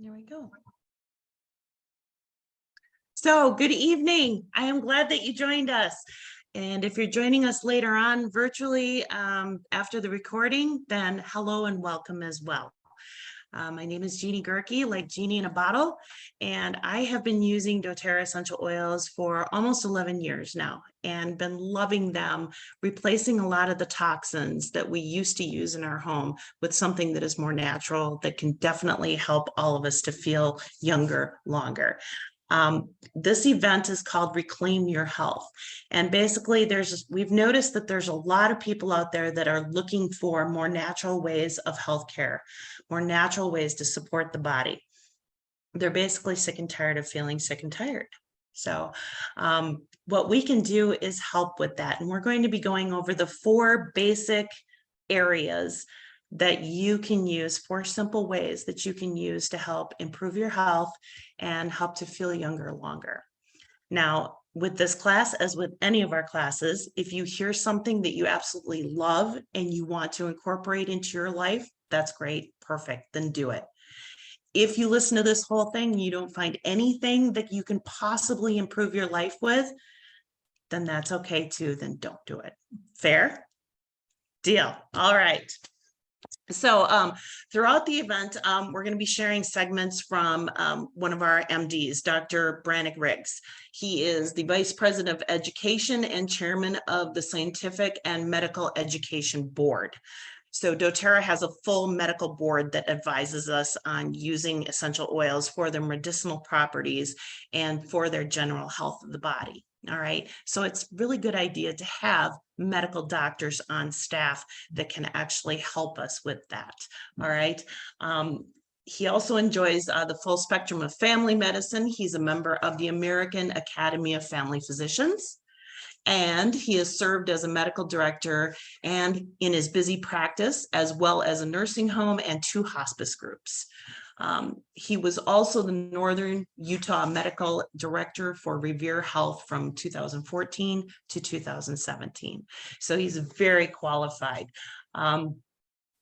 There we go. So good evening. I am glad that you joined us. And if you're joining us later on virtually after the recording, then hello and welcome as well. My name is Jeannie Gerke, like Genie in a bottle, and I have been using doTERRA essential oils for almost 11 years now and been loving them, replacing a lot of the toxins that we used to use in our home with something that is more natural that can definitely help all of us to feel younger longer. This event is called Reclaim Your Health. And basically we've noticed that there's a lot of people out there that are looking for more natural ways of healthcare, more natural ways to support the body. They're basically sick and tired of feeling sick and tired. So what we can do is help with that. And we're going to be going over the 4 basic areas that you can use, 4 simple ways that you can use to help improve your health and help to feel younger longer. Now, with this class, as with any of our classes, if you hear something that you absolutely love and you want to incorporate into your life, that's great, perfect, then do it. If you listen to this whole thing and you don't find anything that you can possibly improve your life with, then that's okay too, then don't do it. Fair? Deal. All right. So throughout the event, we're going to be sharing segments from one of our MDs, Dr. Brannick Riggs. He is the Vice President of Education and Chairman of the Scientific and Medical Education Board. So doTERRA has a full medical board that advises us on using essential oils for their medicinal properties and for their general health of the body. All right, so it's really good idea to have medical doctors on staff that can actually help us with that. All right. He also enjoys the full spectrum of family medicine. He's a member of the American Academy of Family Physicians, and he has served as a medical director and in his busy practice, as well as a nursing home and 2 hospice groups. He was also the Northern Utah Medical Director for Revere Health from 2014 to 2017. So he's very qualified. I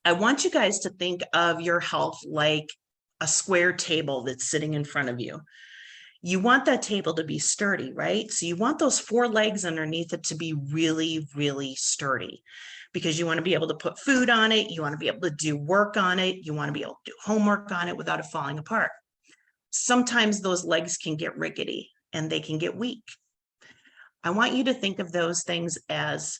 want you guys to think of your health like a square table that's sitting in front of you. You want that table to be sturdy, right? So you want those 4 legs underneath it to be really, really sturdy, because you want to be able to put food on it. You want to be able to do work on it. You want to be able to do homework on it without it falling apart. Sometimes those legs can get rickety and they can get weak. I want you to think of those things as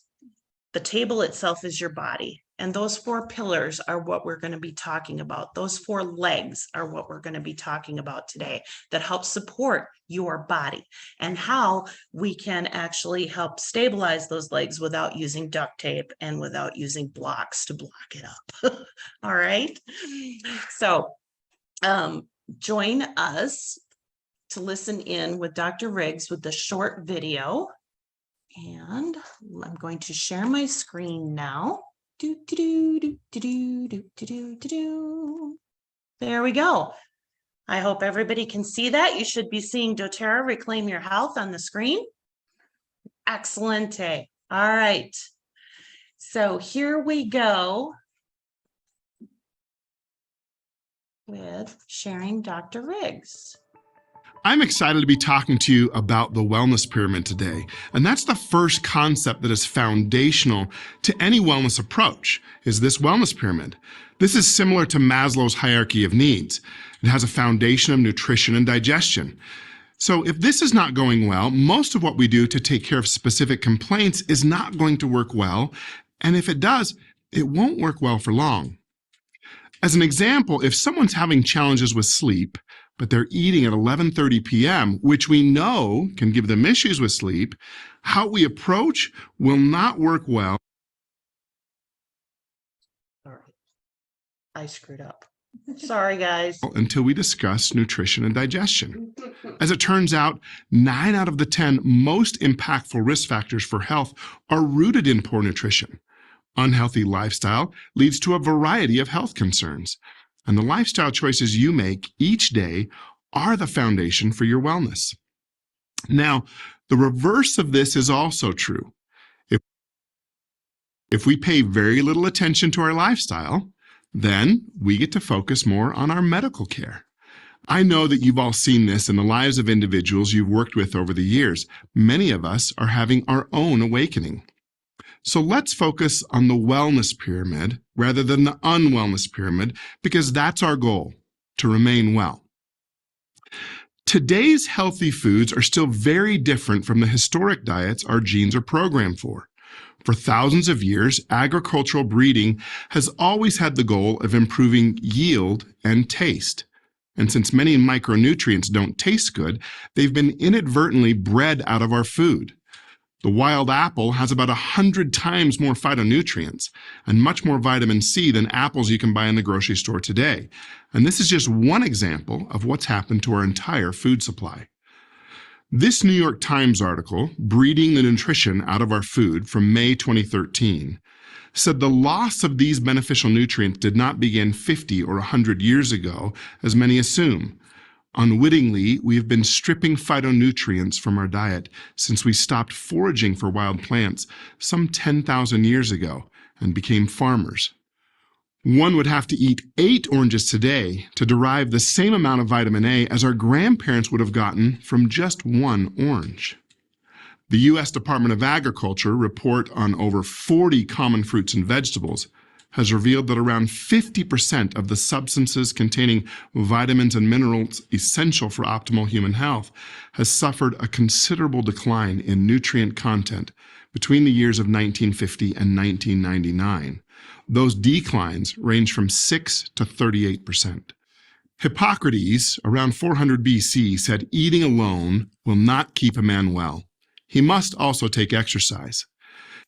the table itself is your body. And those 4 pillars are what we're going to be talking about. Those 4 legs are what we're going to be talking about today that help support your body and how we can actually help stabilize those legs without using duct tape and without using blocks to block it up. All right. So join us to listen in with Dr. Riggs with the short video. And I'm going to share my screen now. There we go. I hope everybody can see that. You should be seeing doTERRA Reclaim Your Health on the screen. Excellent. All right. So here we go with sharing Dr. Riggs. I'm excited to be talking to you about the wellness pyramid today, and that's the first concept that is foundational to any wellness approach, is this wellness pyramid. This is similar to Maslow's hierarchy of needs. It has a foundation of nutrition and digestion. So if this is not going well, most of what we do to take care of specific complaints is not going to work well, and if it does, it won't work well for long. As an example, if someone's having challenges with sleep, but they're eating at 11:30 p.m., which we know can give them issues with sleep, how we approach will not work well. All right. I screwed up. Sorry, guys. Until we discuss nutrition and digestion. As it turns out, 9 out of the 10 most impactful risk factors for health are rooted in poor nutrition. Unhealthy lifestyle leads to a variety of health concerns, and the lifestyle choices you make each day are the foundation for your wellness. Now, the reverse of this is also true. If we pay very little attention to our lifestyle, then we get to focus more on our medical care. I know that you've all seen this in the lives of individuals you've worked with over the years. Many of us are having our own awakening. So let's focus on the wellness pyramid rather than the unwellness pyramid, because that's our goal, to remain well. Today's healthy foods are still very different from the historic diets our genes are programmed for. For thousands of years, agricultural breeding has always had the goal of improving yield and taste. And since many micronutrients don't taste good, they've been inadvertently bred out of our food. The wild apple has about 100 times more phytonutrients and much more vitamin C than apples you can buy in the grocery store today. And this is just one example of what's happened to our entire food supply. This New York Times article, Breeding the Nutrition Out of Our Food, from May 2013, said the loss of these beneficial nutrients did not begin 50 or 100 years ago, as many assume. Unwittingly, we have been stripping phytonutrients from our diet since we stopped foraging for wild plants some 10,000 years ago and became farmers. One would have to eat 8 oranges today to derive the same amount of vitamin A as our grandparents would have gotten from just 1 orange. The U.S. Department of Agriculture report on over 40 common fruits and vegetables has revealed that around 50% of the substances containing vitamins and minerals essential for optimal human health has suffered a considerable decline in nutrient content between the years of 1950 and 1999. Those declines range from 6 to 38%. Hippocrates, around 400 BC, said eating alone will not keep a man well. He must also take exercise.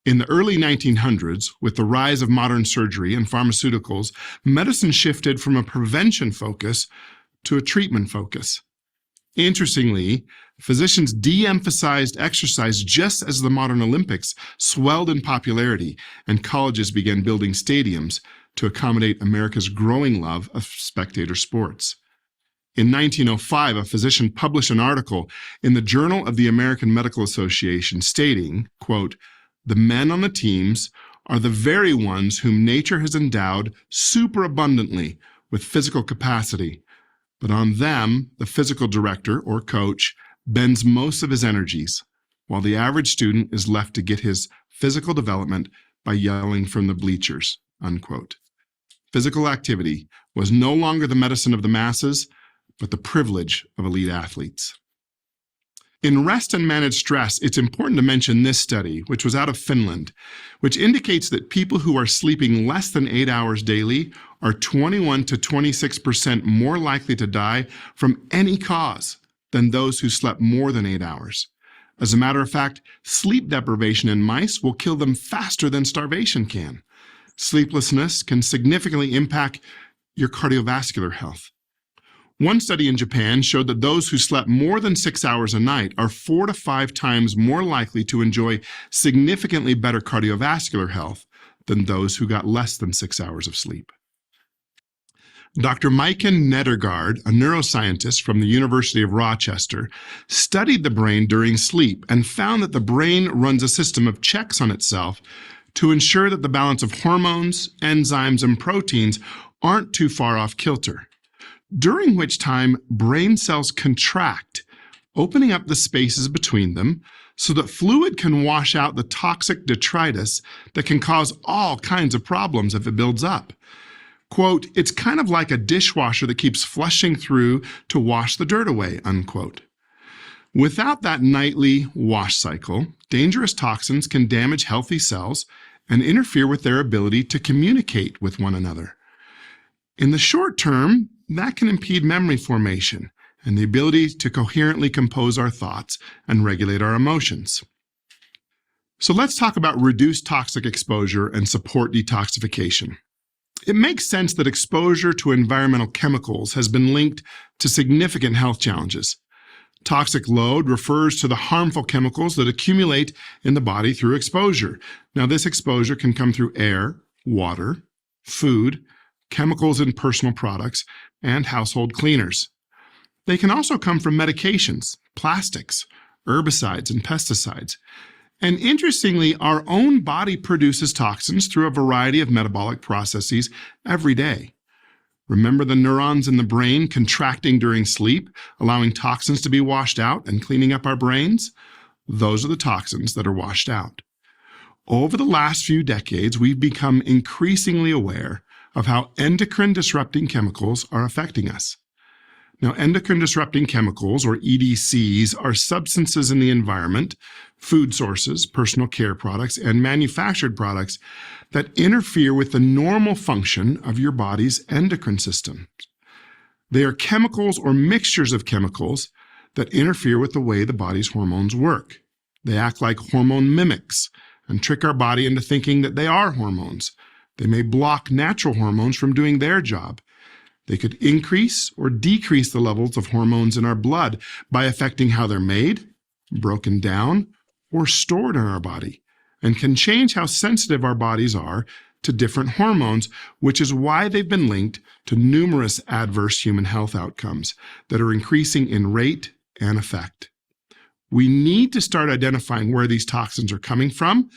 In the early 1900s, with the rise of modern surgery and pharmaceuticals, medicine shifted from a prevention focus to a treatment focus. Interestingly, physicians de-emphasized exercise just as the modern Olympics swelled in popularity and colleges began building stadiums to accommodate America's growing love of spectator sports. In 1905, a physician published an article in the Journal of the American Medical Association stating, quote, "The men on the teams are the very ones whom nature has endowed superabundantly with physical capacity, but on them the physical director or coach bends most of his energies, while the average student is left to get his physical development by yelling from the bleachers," unquote. Physical activity was no longer the medicine of the masses, but the privilege of elite athletes. In Rest and Manage Stress, it's important to mention this study, which was out of Finland, which indicates that people who are sleeping less than 8 hours daily are 21 to 26% more likely to die from any cause than those who slept more than 8 hours. As a matter of fact, sleep deprivation in mice will kill them faster than starvation can. Sleeplessness can significantly impact your cardiovascular health. One study in Japan showed that those who slept more than 6 hours a night are 4 to 5 times more likely to enjoy significantly better cardiovascular health than those who got less than 6 hours of sleep. Dr. Maiken Nedergaard, a neuroscientist from the University of Rochester, studied the brain during sleep and found that the brain runs a system of checks on itself to ensure that the balance of hormones, enzymes, and proteins aren't too far off kilter, during which time brain cells contract, opening up the spaces between them so that fluid can wash out the toxic detritus that can cause all kinds of problems if it builds up. Quote, "It's kind of like a dishwasher that keeps flushing through to wash the dirt away," unquote. Without that nightly wash cycle, dangerous toxins can damage healthy cells and interfere with their ability to communicate with one another. In the short term, that can impede memory formation and the ability to coherently compose our thoughts and regulate our emotions. So let's talk about reduced toxic exposure and support detoxification. It makes sense that exposure to environmental chemicals has been linked to significant health challenges. Toxic load refers to the harmful chemicals that accumulate in the body through exposure. Now, this exposure can come through air, water, food, chemicals in personal products, and household cleaners. They can also come from medications, plastics, herbicides, and pesticides. And interestingly, our own body produces toxins through a variety of metabolic processes every day. Remember the neurons in the brain contracting during sleep, allowing toxins to be washed out and cleaning up our brains? Those are the toxins that are washed out. Over the last few decades, we've become increasingly aware of how endocrine disrupting chemicals are affecting us. Now, endocrine disrupting chemicals, or EDCs, are substances in the environment, food sources, personal care products, and manufactured products that interfere with the normal function of your body's endocrine system. They are chemicals or mixtures of chemicals that interfere with the way the body's hormones work. They act like hormone mimics and trick our body into thinking that they are hormones. They may block natural hormones from doing their job. They could increase or decrease the levels of hormones in our blood by affecting how they're made, broken down, or stored in our body, and can change how sensitive our bodies are to different hormones, which is why they've been linked to numerous adverse human health outcomes that are increasing in rate and effect. We need to start identifying where these toxins are coming from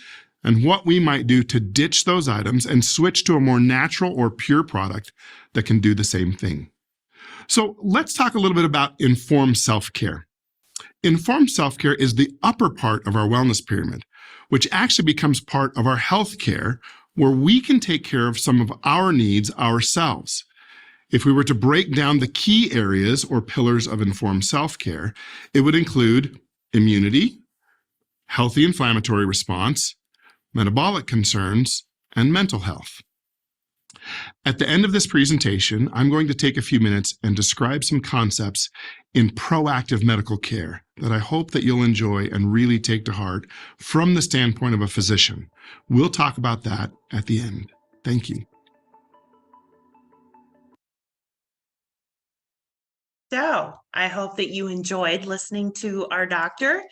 and what we might do to ditch those items and switch to a more natural or pure product that can do the same thing. So let's talk a little bit about informed self-care. Informed self-care is the upper part of our wellness pyramid, which actually becomes part of our health care, where we can take care of some of our needs ourselves. If we were to break down the key areas or pillars of informed self-care, it would include immunity, healthy inflammatory response, metabolic concerns, and mental health. At the end of this presentation, I'm going to take a few minutes and describe some concepts in proactive medical care that I hope that you'll enjoy and really take to heart from the standpoint of a physician. We'll talk about that at the end. Thank you. So I hope that you enjoyed listening to our doctor.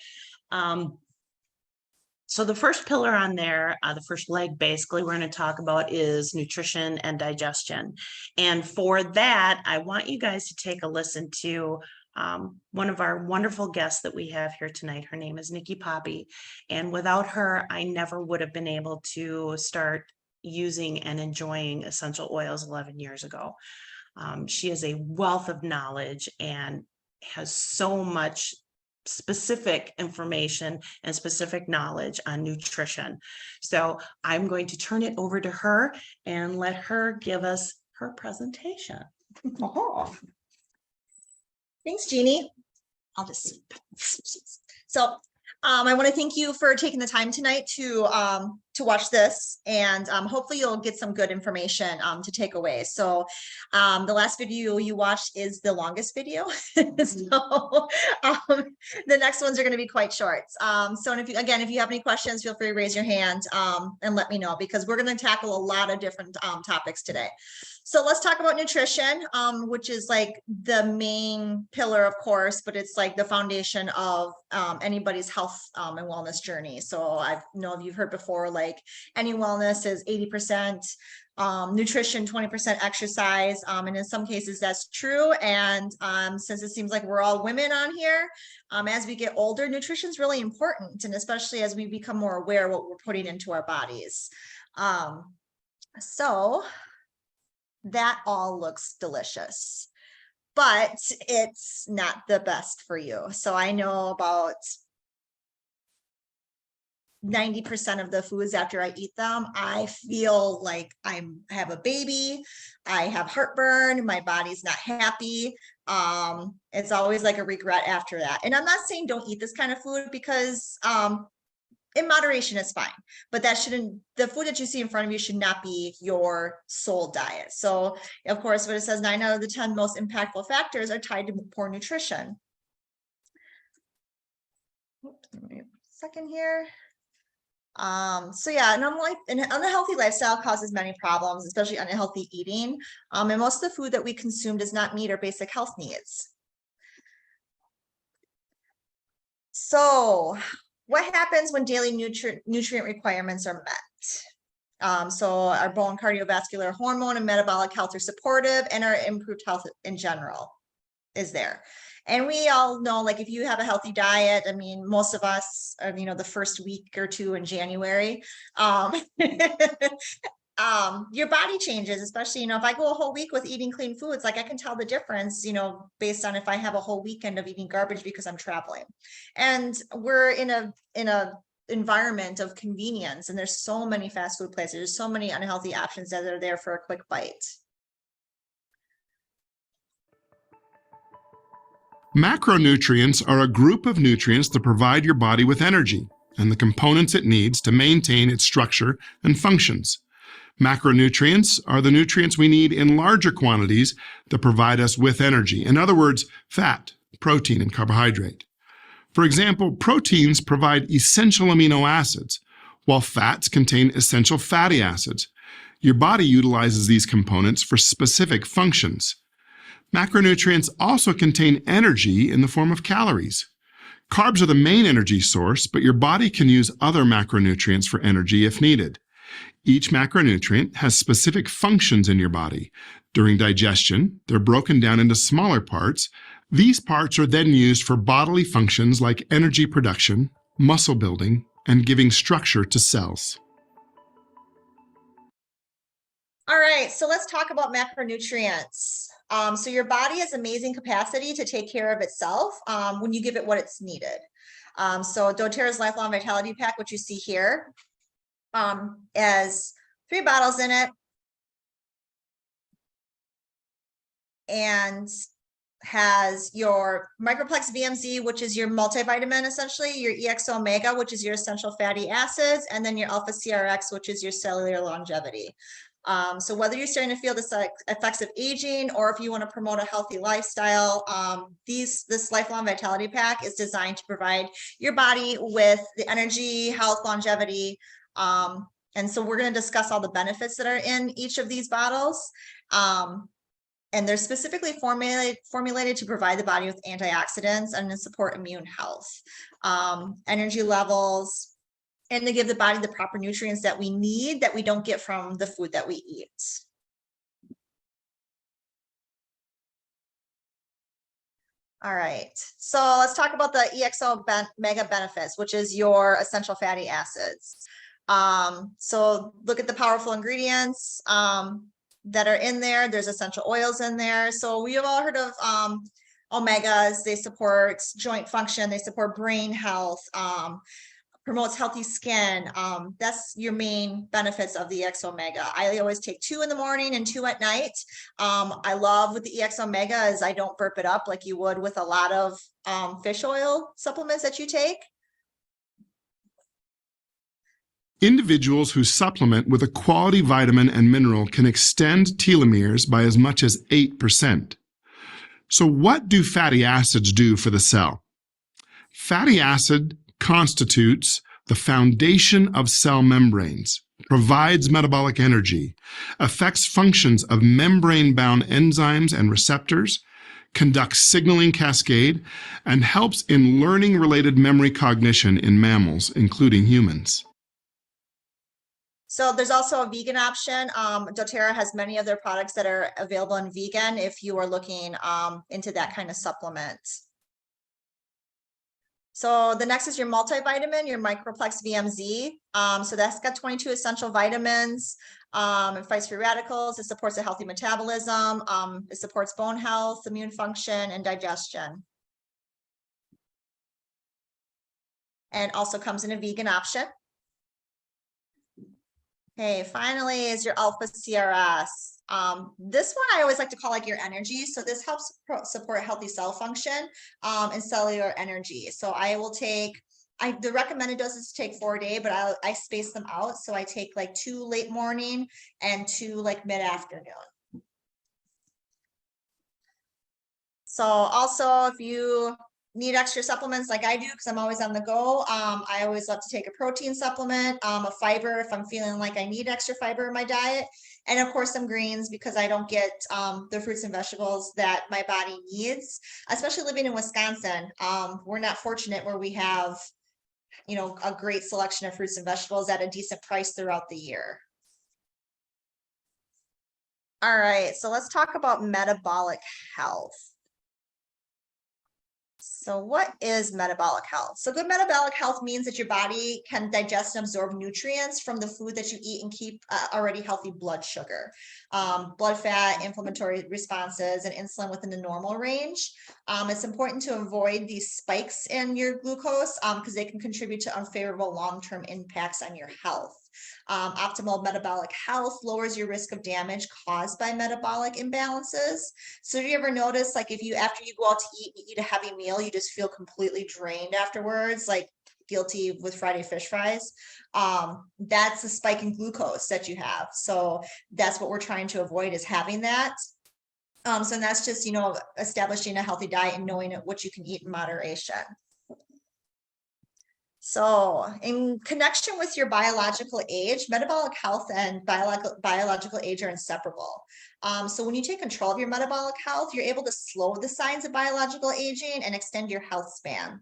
So the first pillar on there, the first leg basically we're going to talk about is nutrition and digestion. And for that, I want you guys to take a listen to one of our wonderful guests that we have here tonight. Her name is Nikki Poppy. And without her, I never would have been able to start using and enjoying essential oils 11 years ago. She is a wealth of knowledge and has so much specific information and specific knowledge on nutrition. So I'm going to turn it over to her and let her give us her presentation. Oh. Thanks, Jeannie. I'll just so I want to thank you for taking the time tonight to watch this, and hopefully you'll get some good information to take away. So the last video you watched is the longest video. So the next ones are going to be quite short. So if you have any questions, feel free to raise your hand and let me know, because we're going to tackle a lot of different topics today. So let's talk about nutrition, which is like the main pillar, of course, but it's like the foundation of anybody's health and wellness journey. So I know you've heard before, like any wellness is 80% nutrition, 20% exercise. And in some cases that's true. And since it seems like we're all women on here, as we get older, nutrition is really important. And especially as we become more aware of what we're putting into our bodies. So that all looks delicious, but it's not the best for you. So I know about 90% of the foods after I eat them, I feel like I have a baby, I have heartburn, my body's not happy. It's always like a regret after that. And I'm not saying don't eat this kind of food, because in moderation is fine, but that shouldn't, the food that you see in front of you should not be your sole diet. So of course, what it says, 9 out of the 10 most impactful factors are tied to poor nutrition. Oops, give me a second here. So yeah, an unhealthy lifestyle causes many problems, especially unhealthy eating. And most of the food that we consume does not meet our basic health needs. So what happens when daily nutrient requirements are met? So our bone, cardiovascular, hormone, and metabolic health are supportive, and our improved health in general is there. And we all know, like, if you have a healthy diet, I mean, most of us, the first week or two in January, your body changes, especially, if I go a whole week with eating clean foods, like I can tell the difference, based on if I have a whole weekend of eating garbage because I'm traveling. And we're in a environment of convenience, and there's so many fast food places, there's so many unhealthy options that are there for a quick bite. Macronutrients are a group of nutrients that provide your body with energy and the components it needs to maintain its structure and functions. Macronutrients are the nutrients we need in larger quantities that provide us with energy. In other words, fat, protein, and carbohydrate. For example, proteins provide essential amino acids, while fats contain essential fatty acids. Your body utilizes these components for specific functions. Macronutrients also contain energy in the form of calories. Carbs are the main energy source, but your body can use other macronutrients for energy if needed. Each macronutrient has specific functions in your body. During digestion, they're broken down into smaller parts. These parts are then used for bodily functions like energy production, muscle building, and giving structure to cells. All right, so let's talk about macronutrients. So your body has amazing capacity to take care of itself when you give it what it's needed. So doTERRA's Lifelong Vitality Pack, which you see here, has 3 bottles in it and has your Microplex VMZ, which is your multivitamin, essentially, your EXO Omega, which is your essential fatty acids, and then your Alpha CRX, which is your cellular longevity. So whether you're starting to feel the effects of aging or if you want to promote a healthy lifestyle, this Lifelong Vitality Pack is designed to provide your body with the energy, health, longevity. And so we're going to discuss all the benefits that are in each of these bottles. And they're specifically formulated to provide the body with antioxidants and to support immune health, energy levels, and to give the body the proper nutrients that we need that we don't get from the food that we eat. All right, so let's talk about the EXO Mega benefits, which is your essential fatty acids. So look at the powerful ingredients that are in there. There's essential oils in there. So we have all heard of omegas. They support joint function, they support brain health, promotes healthy skin. That's your main benefits of the EXO Omega. I always take 2 in the morning and 2 at night. I love with the EXO Omega is I don't burp it up like you would with a lot of fish oil supplements that you take. Individuals who supplement with a quality vitamin and mineral can extend telomeres by as much as 8%. So what do fatty acids do for the cell? Fatty acid constitutes the foundation of cell membranes, provides metabolic energy, affects functions of membrane-bound enzymes and receptors, conducts signaling cascade, and helps in learning-related memory cognition in mammals, including humans. So there's also a vegan option. doTERRA has many of their products that are available in vegan if you are looking into that kind of supplement. So the next is your multivitamin, your Microplex VMZ. So that's got 22 essential vitamins. It fights free radicals. It supports a healthy metabolism. It supports bone health, immune function, and digestion. And also comes in a vegan option. Okay, finally is your Alpha CRS. This one I always like to call like your energy. So this helps support healthy cell function and cellular energy. So I will take, the recommended dose is to take 4 a day, but I space them out. So I take like 2 late morning and 2 like mid-afternoon. So also if you need extra supplements like I do, because I'm always on the go, I always love to take a protein supplement, a fiber if I'm feeling like I need extra fiber in my diet, and of course some greens because I don't get the fruits and vegetables that my body needs, especially living in Wisconsin. We're not fortunate where we have, a great selection of fruits and vegetables at a decent price throughout the year. All right, so let's talk about metabolic health. So what is metabolic health? So good metabolic health means that your body can digest and absorb nutrients from the food that you eat and keep already healthy blood sugar, blood fat, inflammatory responses, and insulin within the normal range. It's important to avoid these spikes in your glucose because they can contribute to unfavorable long-term impacts on your health. Optimal metabolic health lowers your risk of damage caused by metabolic imbalances. So do you ever notice, like, if you, after you go out to eat, you eat a heavy meal, you just feel completely drained afterwards, like guilty with Friday fish fries? That's a spike in glucose that you have. So that's what we're trying to avoid, is having that. So that's just, you know, establishing a healthy diet and knowing what you can eat in moderation. So in connection with your biological age, metabolic health and biological age are inseparable. So when you take control of your metabolic health, you're able to slow the signs of biological aging and extend your health span.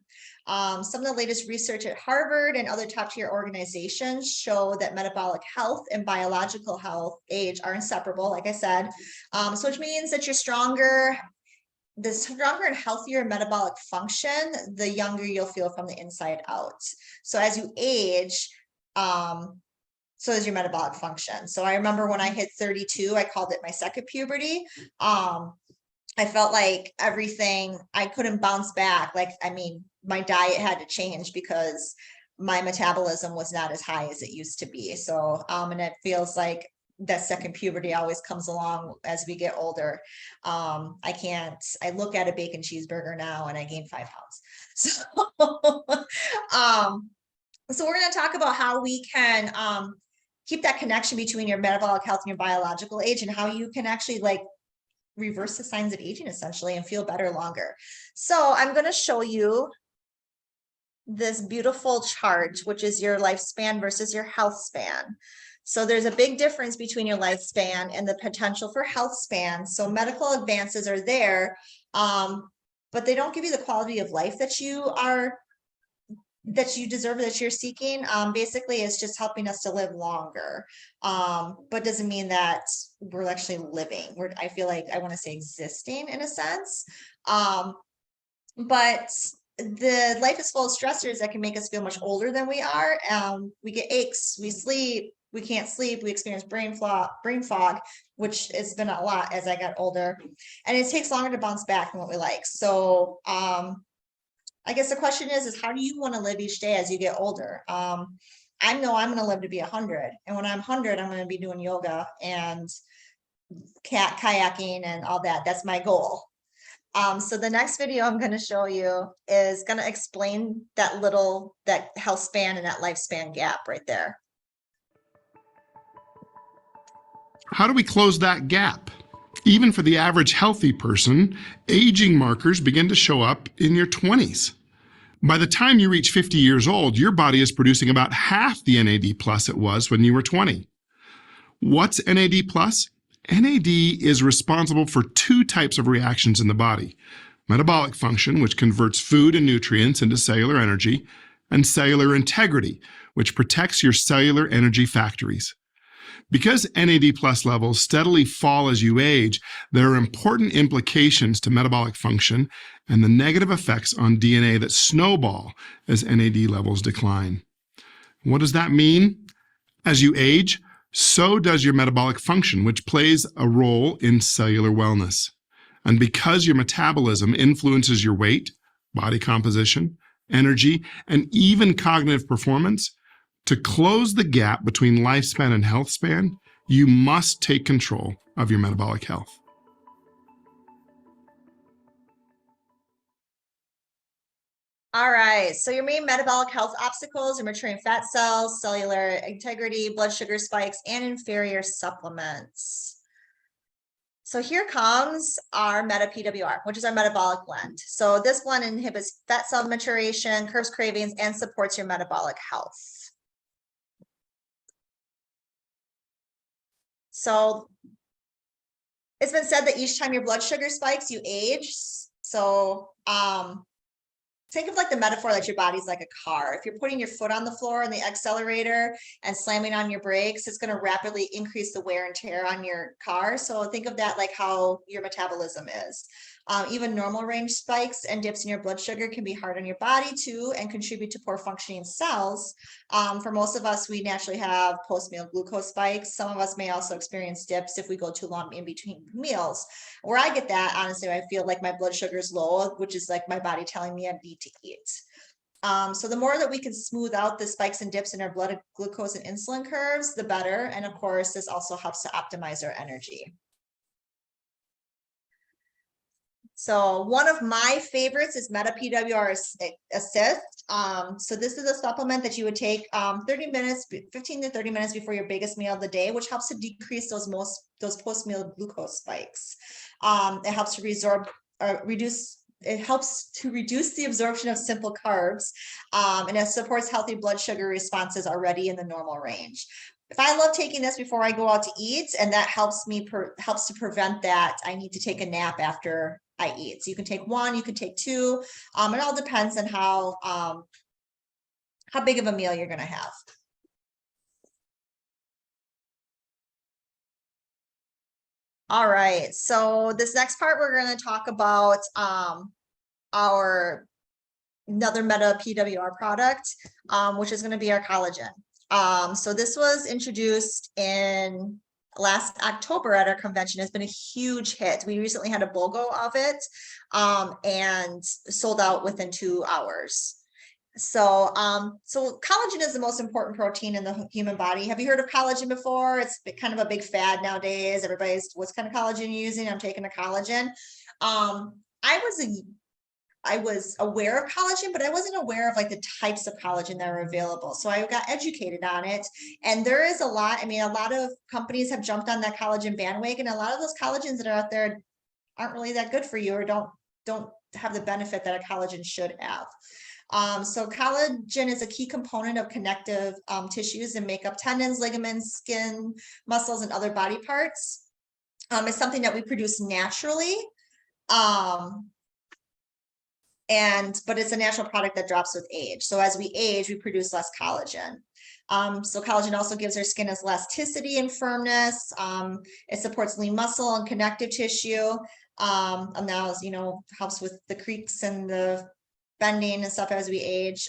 Some of the latest research at Harvard and other top tier organizations show that metabolic health and biological health age are inseparable, like I said, so which means that you're stronger. The stronger and healthier metabolic function, the younger you'll feel from the inside out. So as you age, so is your metabolic function. So I remember when I hit 32, I called it my second puberty. I felt like everything, I couldn't bounce back. Like, I mean, my diet had to change because my metabolism was not as high as it used to be. So, and it feels like that second puberty always comes along as we get older. I look at a bacon cheeseburger now and I gain 5 pounds. So, so we're going to talk about how we can keep that connection between your metabolic health and your biological age, and how you can actually like reverse the signs of aging essentially and feel better longer. So I'm going to show you this beautiful chart, which is your lifespan versus your health span. So there's a big difference between your lifespan and the potential for health span. So medical advances are there, but they don't give you the quality of life that you deserve, that you're seeking. Basically, it's just helping us to live longer, but doesn't mean that we're actually living. I feel like I want to say existing in a sense, but the life is full of stressors that can make us feel much older than we are. We get aches, we can't sleep, we experience brain fog, which has been a lot as I got older, and it takes longer to bounce back than what we like. So I guess the question is how do you want to live each day as you get older? I know I'm going to live to be 100, and when I'm 100, I'm going to be doing yoga and kayaking and all that. That's my goal. So the next video I'm going to show you is going to explain that health span and that lifespan gap right there. How do we close that gap? Even for the average healthy person, aging markers begin to show up in your 20s. By the time you reach 50 years old, your body is producing about half the NAD plus it was when you were 20. What's NAD plus? NAD is responsible for 2 types of reactions in the body: metabolic function, which converts food and nutrients into cellular energy, and cellular integrity, which protects your cellular energy factories. Because NAD plus levels steadily fall as you age, there are important implications to metabolic function and the negative effects on DNA that snowball as NAD levels decline. What does that mean? As you age, so does your metabolic function, which plays a role in cellular wellness. And because your metabolism influences your weight, body composition, energy, and even cognitive performance, to close the gap between lifespan and health span, you must take control of your metabolic health. All right, so your main metabolic health obstacles are maturing fat cells, cellular integrity, blood sugar spikes, and inferior supplements. So here comes our Meta-PWR, which is our metabolic blend. So this blend inhibits fat cell maturation, curbs cravings, and supports your metabolic health. So it's been said that each time your blood sugar spikes, you age. So think of like the metaphor that your body's like a car. If you're putting your foot on the floor in the accelerator and slamming on your brakes, it's going to rapidly increase the wear and tear on your car. So think of that like how your metabolism is. Even normal range spikes and dips in your blood sugar can be hard on your body too and contribute to poor functioning cells. For most of us, we naturally have post-meal glucose spikes. Some of us may also experience dips if we go too long in between meals. Where I get that, honestly, I feel like my blood sugar is low, which is like my body telling me I need to eat. So the more that we can smooth out the spikes and dips in our blood glucose and insulin curves, the better. And of course, this also helps to optimize our energy. So one of my favorites is Meta PWR Assist. So this is a supplement that you would take 15 to 30 minutes before your biggest meal of the day, which helps to decrease those post-meal glucose spikes. It helps to reduce the absorption of simple carbs, and it supports healthy blood sugar responses already in the normal range. If I love taking this before I go out to eat, and that helps to prevent that I need to take a nap after I eat. So you can take one, you can take two. It all depends on how big of a meal you're going to have. All right, so this next part, we're going to talk about another Meta PWR product, which is going to be our collagen. So this was introduced in last October at our convention. Has been a huge hit. We recently had a BOGO of it and sold out within 2 hours. So collagen is the most important protein in the human body. Have you heard of collagen before? It's kind of a big fad nowadays. Everybody's, what kind of collagen are you using? I'm taking a collagen. I was aware of collagen, but I wasn't aware of like the types of collagen that are available. So I got educated on it. And there is a lot, a lot of companies have jumped on that collagen bandwagon. A lot of those collagens that are out there aren't really that good for you, or don't have the benefit that a collagen should have. So collagen is a key component of connective tissues and make up tendons, ligaments, skin, muscles, and other body parts. It's something that we produce naturally. But it's a natural product that drops with age. So as we age, we produce less collagen. So collagen also gives our skin its elasticity and firmness. It supports lean muscle and connective tissue. And now, helps with the creaks and the bending and stuff as we age.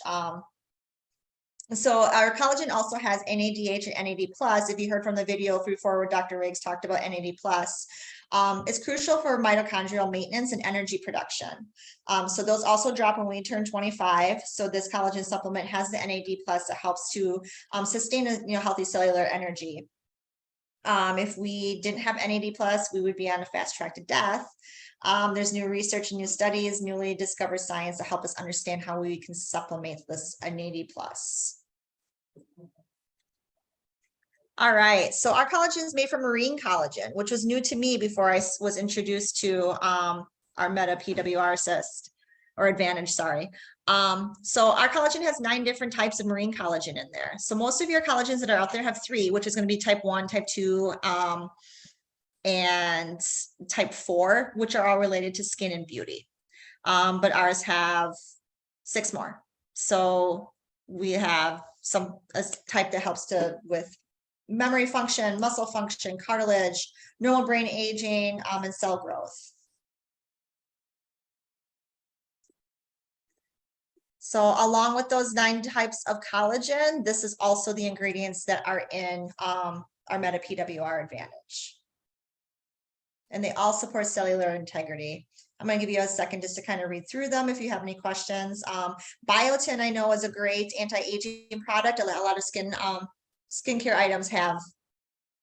So our collagen also has NADH and NAD+. If you heard from the video before where Dr. Riggs talked about NAD+, it's crucial for mitochondrial maintenance and energy production. So those also drop when we turn 25. So this collagen supplement has the NAD+ that helps to sustain healthy cellular energy. If we didn't have NAD+, we would be on a fast track to death. There's new research and new studies, newly discovered science to help us understand how we can supplement this NAD+. All right, so our collagen is made from marine collagen, which was new to me before I was introduced to our Meta PWR Assist or Advantage, sorry. So our collagen has 9 different types of marine collagen in there. So most of your collagens that are out there have 3, which is going to be type 1, type 2, and type 4, which are all related to skin and beauty. But ours have 6 more. So we have a type that helps with memory function, muscle function, cartilage, normal brain aging, and cell growth. So along with those 9 types of collagen, this is also the ingredients that are in our Meta PWR Advantage. And they all support cellular integrity. I'm going to give you a second just to kind of read through them if you have any questions. Biotin, I know, is a great anti-aging product. A lot of skincare items have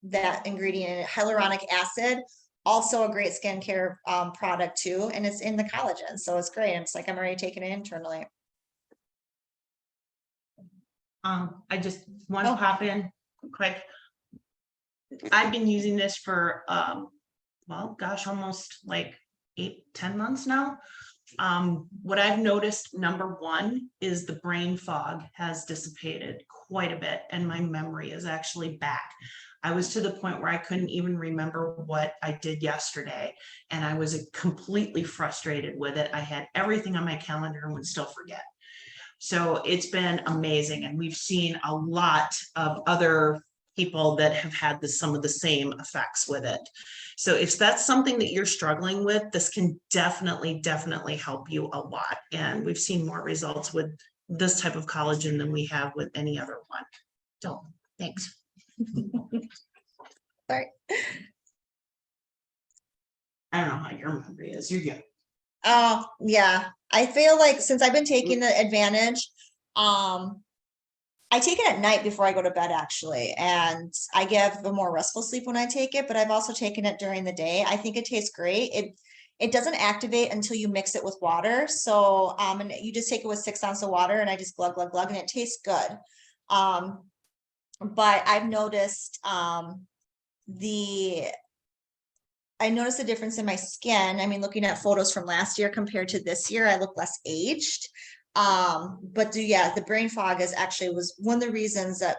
that ingredient in it. Hyaluronic acid, also a great skincare product too, and it's in the collagen, so it's great. It's like I'm already taking it internally. I just want to pop in quick. I've been using this for well, gosh, almost like 8-10 months now. What I've noticed, number one, is the brain fog has dissipated quite a bit and my memory is actually back. I was to the point where I couldn't even remember what I did yesterday, and I was completely frustrated with it. I had everything on my calendar and would still forget. So it's been amazing, and we've seen a lot of other people that have had some of the same effects with it. So if that's something that you're struggling with, this can definitely help you a lot. And we've seen more results with this type of collagen than we have with any other one. So thanks. Sorry. I don't know how your memory is. You're good. Oh, yeah. I feel like since I've been taking the advantage, I take it at night before I go to bed, actually, and I get a more restful sleep when I take it, but I've also taken it during the day. I think it tastes great. It doesn't activate until you mix it with water. So, and you just take it with 6 ounces of water, and I just glug, glug, glug, and it tastes good. But I've noticed, I noticed a difference in my skin. I mean, looking at photos from last year compared to this year, I look less aged. But the brain fog was one of the reasons that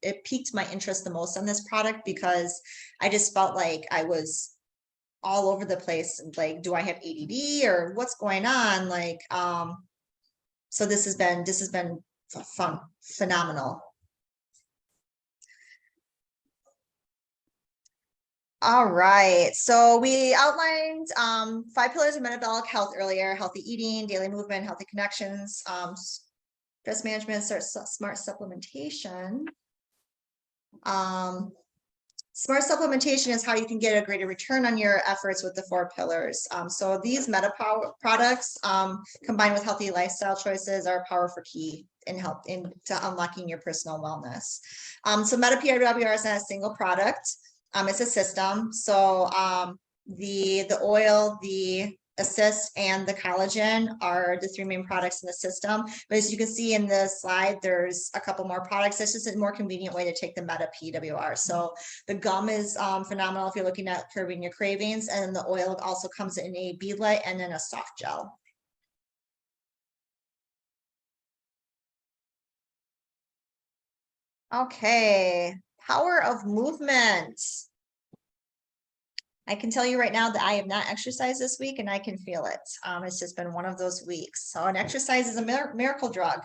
it piqued my interest the most on this product, because I just felt like I was all over the place. Like, do I have ADD or what's going on? Like, so this has been phenomenal. All right, so we outlined 5 pillars of metabolic health earlier: healthy eating, daily movement, healthy connections, stress management, smart supplementation. Smart supplementation is how you can get a greater return on your efforts with the 4 pillars. So these MetaPower products, combined with healthy lifestyle choices, are a powerful key to unlocking your personal wellness. So MetaPWR is not a single product. It's a system. So the oil, the assist, and the collagen are the 3 main products in the system. But as you can see in the slide, there's a couple more products. This is a more convenient way to take the MetaPWR. So the gum is phenomenal if you're looking at curbing your cravings, and the oil also comes in a beadlet and then a soft gel. Okay, power of movement. I can tell you right now that I have not exercised this week, and I can feel it. It's just been one of those weeks. So an exercise is a miracle drug.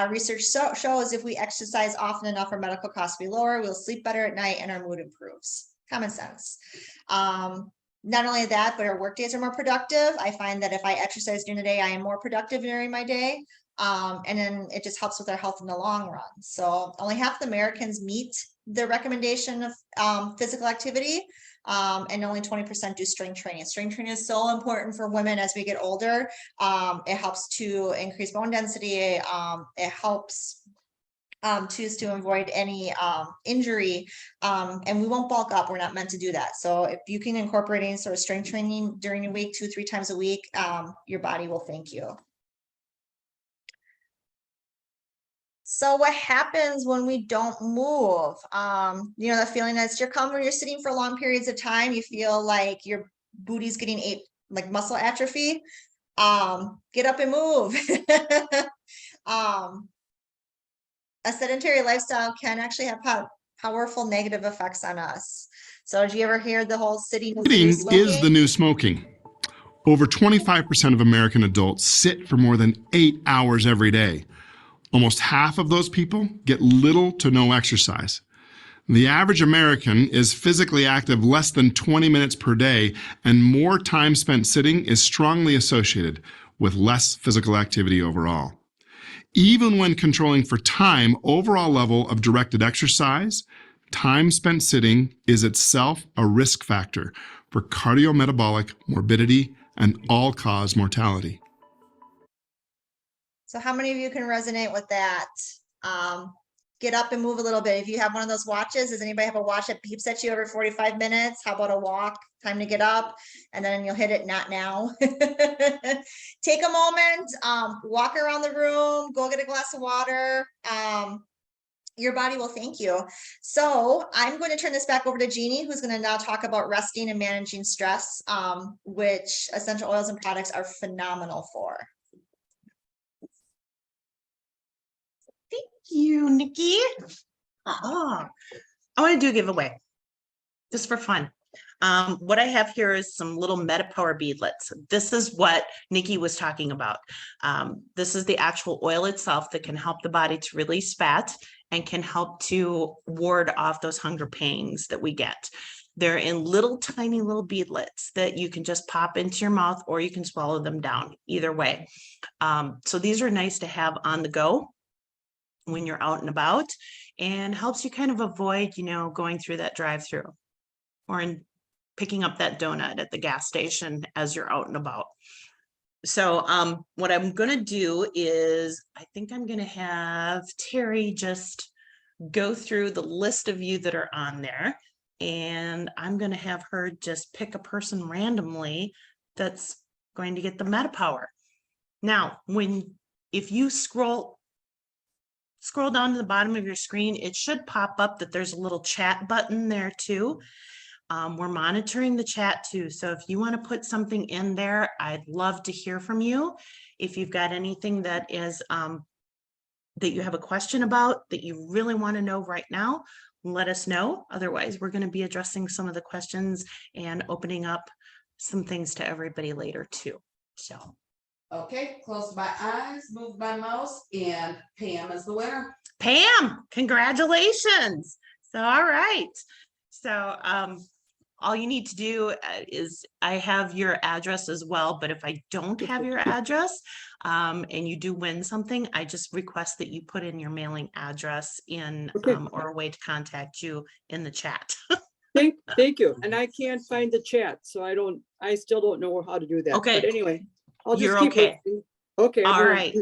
Research shows if we exercise often enough, our medical costs will be lower, we'll sleep better at night, and our mood improves. Common sense. Not only that, but our work days are more productive. I find that if I exercise during the day, I am more productive during my day. And then it just helps with our health in the long run. So only half the Americans meet the recommendation of physical activity, and only 20% do strength training. Strength training is so important for women as we get older. It helps to increase bone density. It helps to avoid any injury, and we won't bulk up. We're not meant to do that. So if you can incorporate any sort of strength training during your week, 2-3 times a week, your body will thank you. So what happens when we don't move? The feeling that's when you're sitting for long periods of time, you feel like your booty's getting like muscle atrophy. Get up and move. A sedentary lifestyle can actually have powerful negative effects on us. So did you ever hear the whole sitting is the new smoking? Over 25% of American adults sit for more than 8 hours every day. Almost half of those people get little to no exercise. The average American is physically active less than 20 minutes per day, and more time spent sitting is strongly associated with less physical activity overall. Even when controlling for time, overall level of directed exercise, time spent sitting is itself a risk factor for cardiometabolic morbidity and all-cause mortality. So how many of you can resonate with that? Get up and move a little bit. If you have one of those watches, does anybody have a watch that beeps at you every 45 minutes? How about a walk? Time to get up, and then you'll hit it, not now. Take a moment, walk around the room, go get a glass of water. Your body will thank you. So I'm going to turn this back over to Jeannie, who's going to now talk about resting and managing stress, which essential oils and products are phenomenal for. You, Nikki. I want to do a giveaway just for fun. What I have here is some little MetaPower beadlets. This is what Nikki was talking about. This is the actual oil itself that can help the body to release fat and can help to ward off those hunger pangs that we get. They're in little tiny little beadlets that you can just pop into your mouth, or you can swallow them down, either way. So these are nice to have on the go when you're out and about, and helps you kind of avoid, going through that drive-through or in picking up that donut at the gas station as you're out and about. So what I'm going to do is, I think I'm going to have Terry just go through the list of you that are on there, and I'm going to have her just pick a person randomly that's going to get the MetaPower. Now, if you scroll down to the bottom of your screen, it should pop up that there's a little chat button there too. We're monitoring the chat too. So if you want to put something in there, I'd love to hear from you. If you've got anything that is that you have a question about, that you really want to know right now, let us know. Otherwise, we're going to be addressing some of the questions and opening up some things to everybody later too. So. Okay, close my eyes, move my mouse, and Pam is the winner. Pam, congratulations. So, all right. So, all you need to do is, I have your address as well, but if I don't have your address and you do win something, I just request that you put in your mailing address in or a way to contact you in the chat. Thank you. And I can't find the chat, so I still don't know how to do that. Okay. But anyway, I'll just You're keep okay. listening. Okay. All right.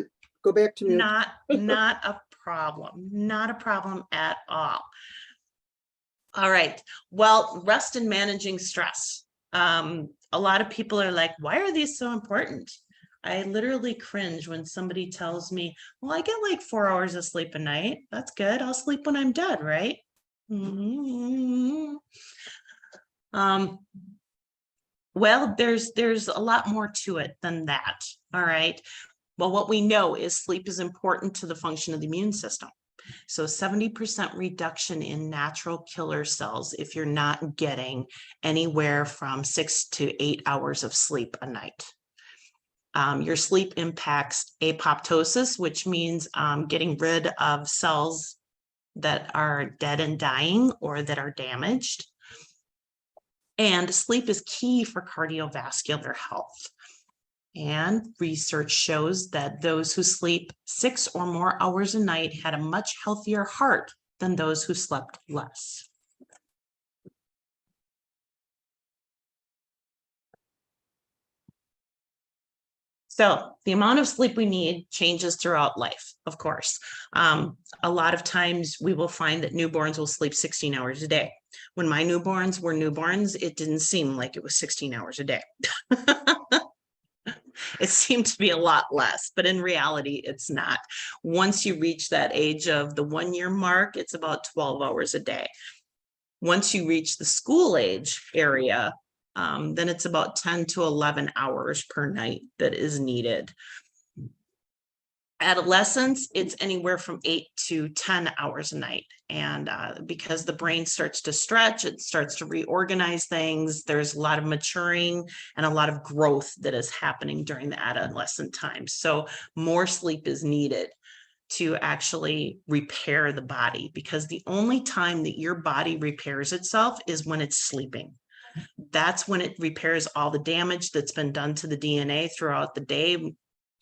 Go back to mute. Not a problem. Not a problem at all. All right. Well, rest and managing stress. A lot of people are like, why are these so important? I literally cringe when somebody tells me, well, I get like 4 hours of sleep a night. That's good. I'll sleep when I'm dead, right? Mm-hmm. Well, there's a lot more to it than that. All right. Well, what we know is sleep is important to the function of the immune system. So 70% reduction in natural killer cells if you're not getting anywhere from 6 to 8 hours of sleep a night. Your sleep impacts apoptosis, which means getting rid of cells that are dead and dying or that are damaged. And sleep is key for cardiovascular health. And research shows that those who sleep 6 or more hours a night had a much healthier heart than those who slept less. So the amount of sleep we need changes throughout life, of course. A lot of times we will find that newborns will sleep 16 hours a day. When my newborns were newborns, it didn't seem like it was 16 hours a day. It seemed to be a lot less, but in reality, it's not. Once you reach that age of the 1-year mark, it's about 12 hours a day. Once you reach the school age area, then it's about 10 to 11 hours per night that is needed. Adolescence, it's anywhere from 8 to 10 hours a night. And because the brain starts to stretch, it starts to reorganize things. There's a lot of maturing and a lot of growth that is happening during the adolescent time. So more sleep is needed to actually repair the body, because the only time that your body repairs itself is when it's sleeping. That's when it repairs all the damage that's been done to the DNA throughout the day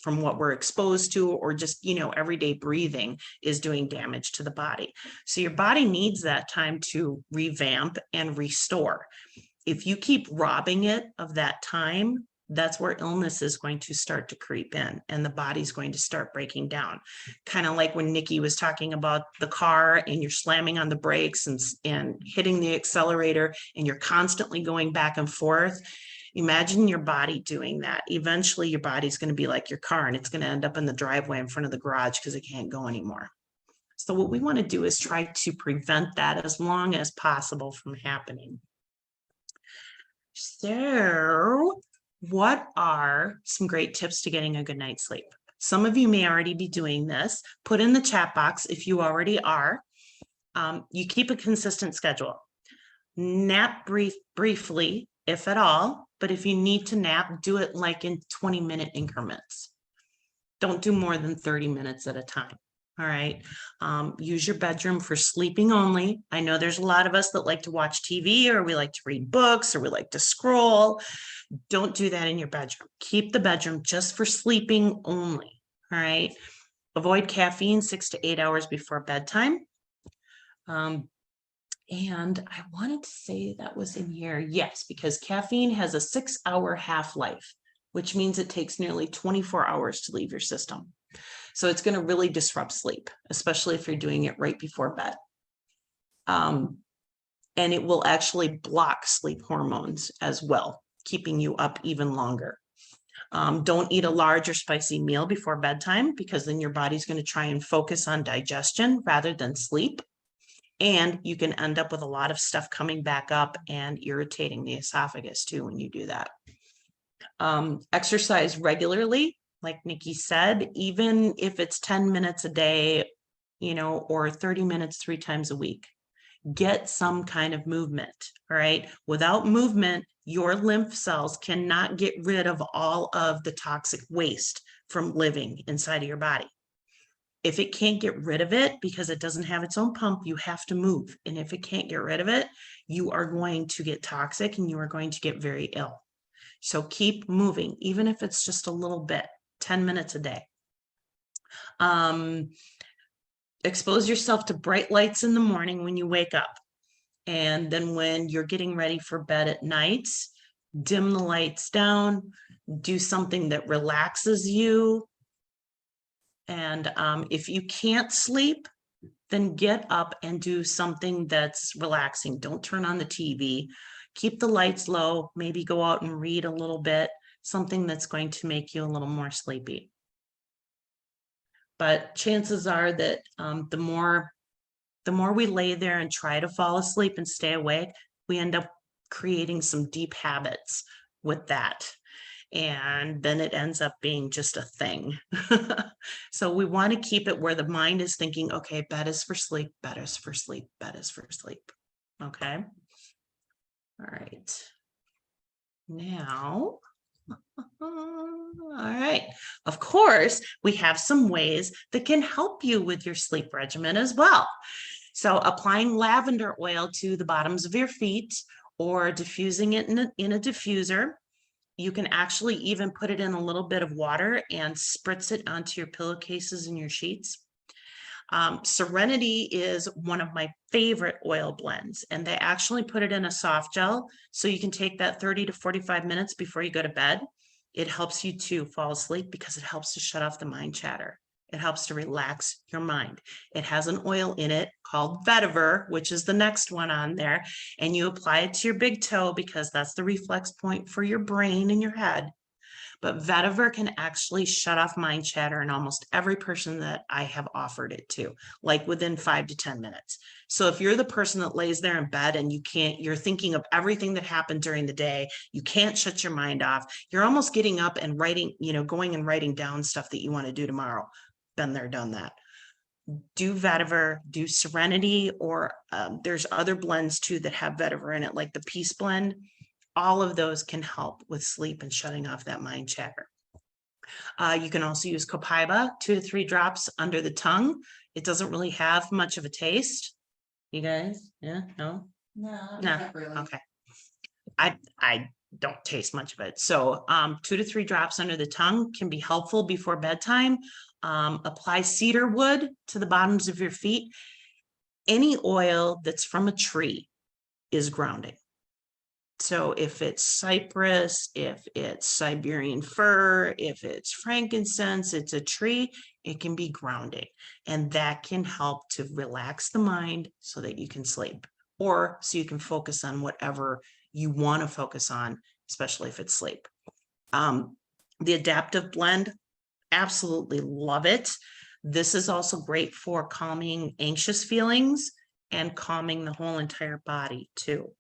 from what we're exposed to, or just, everyday breathing is doing damage to the body. So your body needs that time to revamp and restore. If you keep robbing it of that time, that's where illness is going to start to creep in, and the body's going to start breaking down. Kind of like when Nikki was talking about the car, and you're slamming on the brakes and hitting the accelerator, and you're constantly going back and forth. Imagine your body doing that. Eventually your body's going to be like your car, and it's going to end up in the driveway in front of the garage because it can't go anymore. So what we want to do is try to prevent that as long as possible from happening. So what are some great tips to getting a good night's sleep? Some of you may already be doing this. Put in the chat box if you already are. You keep a consistent schedule. Nap briefly, if at all, but if you need to nap, do it like in 20-minute increments. Don't do more than 30 minutes at a time. All right. Use your bedroom for sleeping only. I know there's a lot of us that like to watch TV, or we like to read books, or we like to scroll. Don't do that in your bedroom. Keep the bedroom just for sleeping only. All right. Avoid caffeine 6 to 8 hours before bedtime. And I wanted to say that was in here. Yes, because caffeine has a 6-hour half-life, which means it takes nearly 24 hours to leave your system. So it's going to really disrupt sleep, especially if you're doing it right before bed. And it will actually block sleep hormones as well, keeping you up even longer. Don't eat a large or spicy meal before bedtime, because then your body's going to try and focus on digestion rather than sleep. And you can end up with a lot of stuff coming back up and irritating the esophagus too when you do that. Exercise regularly, like Nikki said, even if it's 10 minutes a day, or 30 minutes 3 times a week. Get some kind of movement, all right? Without movement, your lymph cells cannot get rid of all of the toxic waste from living inside of your body. If it can't get rid of it because it doesn't have its own pump, you have to move. And if it can't get rid of it, you are going to get toxic and you are going to get very ill. So keep moving, even if it's just a little bit, 10 minutes a day. Expose yourself to bright lights in the morning when you wake up. And then when you're getting ready for bed at night, dim the lights down, do something that relaxes you. And if you can't sleep, then get up and do something that's relaxing. Don't turn on the TV. Keep the lights low, maybe go out and read a little bit, something that's going to make you a little more sleepy. But chances are that the more we lay there and try to fall asleep and stay awake, we end up creating some deep habits with that. And then it ends up being just a thing. So we want to keep it where the mind is thinking, okay, bed is for sleep, bed is for sleep, bed is for sleep. Okay. All right. Now, all right. Of course, we have some ways that can help you with your sleep regimen as well. So applying lavender oil to the bottoms of your feet, or diffusing it in a diffuser. You can actually even put it in a little bit of water and spritz it onto your pillowcases and your sheets. Serenity is one of my favorite oil blends, and they actually put it in a soft gel, so you can take that 30 to 45 minutes before you go to bed. It helps you to fall asleep because it helps to shut off the mind chatter. It helps to relax your mind. It has an oil in it called vetiver, which is the next one on there. And you apply it to your big toe because that's the reflex point for your brain and your head. But vetiver can actually shut off mind chatter in almost every person that I have offered it to, like within 5 to 10 minutes. So if you're the person that lays there in bed and you're thinking of everything that happened during the day, you can't shut your mind off. You're almost getting up and writing, going and writing down stuff that you want to do tomorrow. Been there, done that. Do vetiver, do serenity, or there's other blends too that have vetiver in it, like the peace blend. All of those can help with sleep and shutting off that mind chatter. You can also use copaiba, 2 to 3 drops under the tongue. It doesn't really have much of a taste. You guys, yeah, no? No, No, not really. okay. I don't taste much of it. So 2 to 3 drops under the tongue can be helpful before bedtime. Apply cedar wood to the bottoms of your feet. Any oil that's from a tree is grounding. So if it's cypress, if it's Siberian fir, if it's frankincense, it's a tree, it can be grounding. And that can help to relax the mind so that you can sleep, or so you can focus on whatever you want to focus on, especially if it's sleep. The adaptive blend, absolutely love it. This is also great for calming anxious feelings and calming the whole entire body too.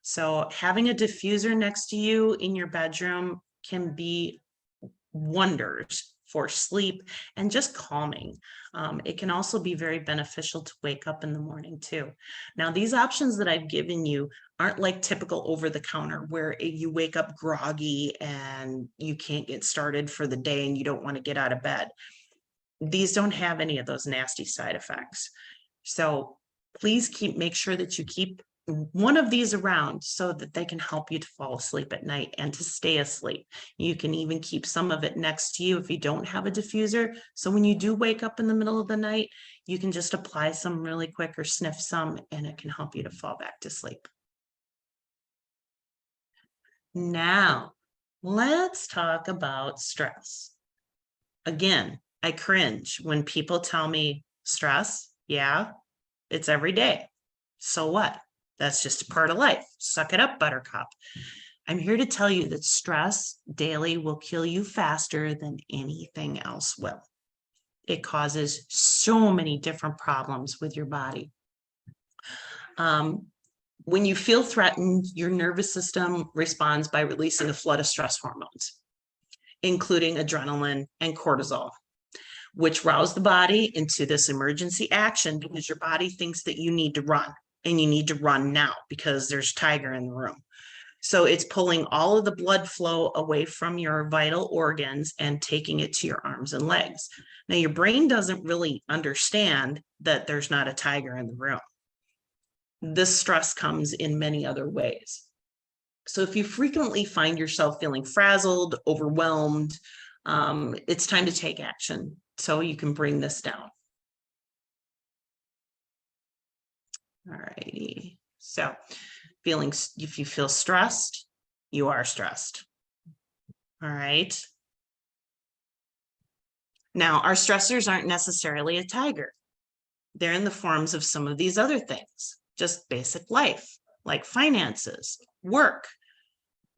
So having a diffuser next to you in your bedroom can be wonders for sleep, and just calming. It can also be very beneficial to wake up in the morning too. Now, these options that I've given you aren't like typical over the counter where you wake up groggy and you can't get started for the day and you don't want to get out of bed. These don't have any of those nasty side effects. So please make sure that you keep one of these around so that they can help you to fall asleep at night and to stay asleep. You can even keep some of it next to you if you don't have a diffuser. So when you do wake up in the middle of the night, you can just apply some really quick or sniff some, and it can help you to fall back to sleep. Now, let's talk about stress. Again, I cringe when people tell me stress. Yeah, it's every day. So what? That's just a part of life. Suck it up, buttercup. I'm here to tell you that stress daily will kill you faster than anything else will. It causes so many different problems with your body. When you feel threatened, your nervous system responds by releasing a flood of stress hormones, including adrenaline and cortisol, which rouse the body into this emergency action because your body thinks that you need to run, and you need to run now because there's a tiger in the room. So it's pulling all of the blood flow away from your vital organs and taking it to your arms and legs. Now, your brain doesn't really understand that there's not a tiger in the room. This stress comes in many other ways. So if you frequently find yourself feeling frazzled, overwhelmed, it's time to take action so you can bring this down. All righty. So if you feel stressed, you are stressed. All right. Now, our stressors aren't necessarily a tiger. They're in the forms of some of these other things, just basic life, like finances, work.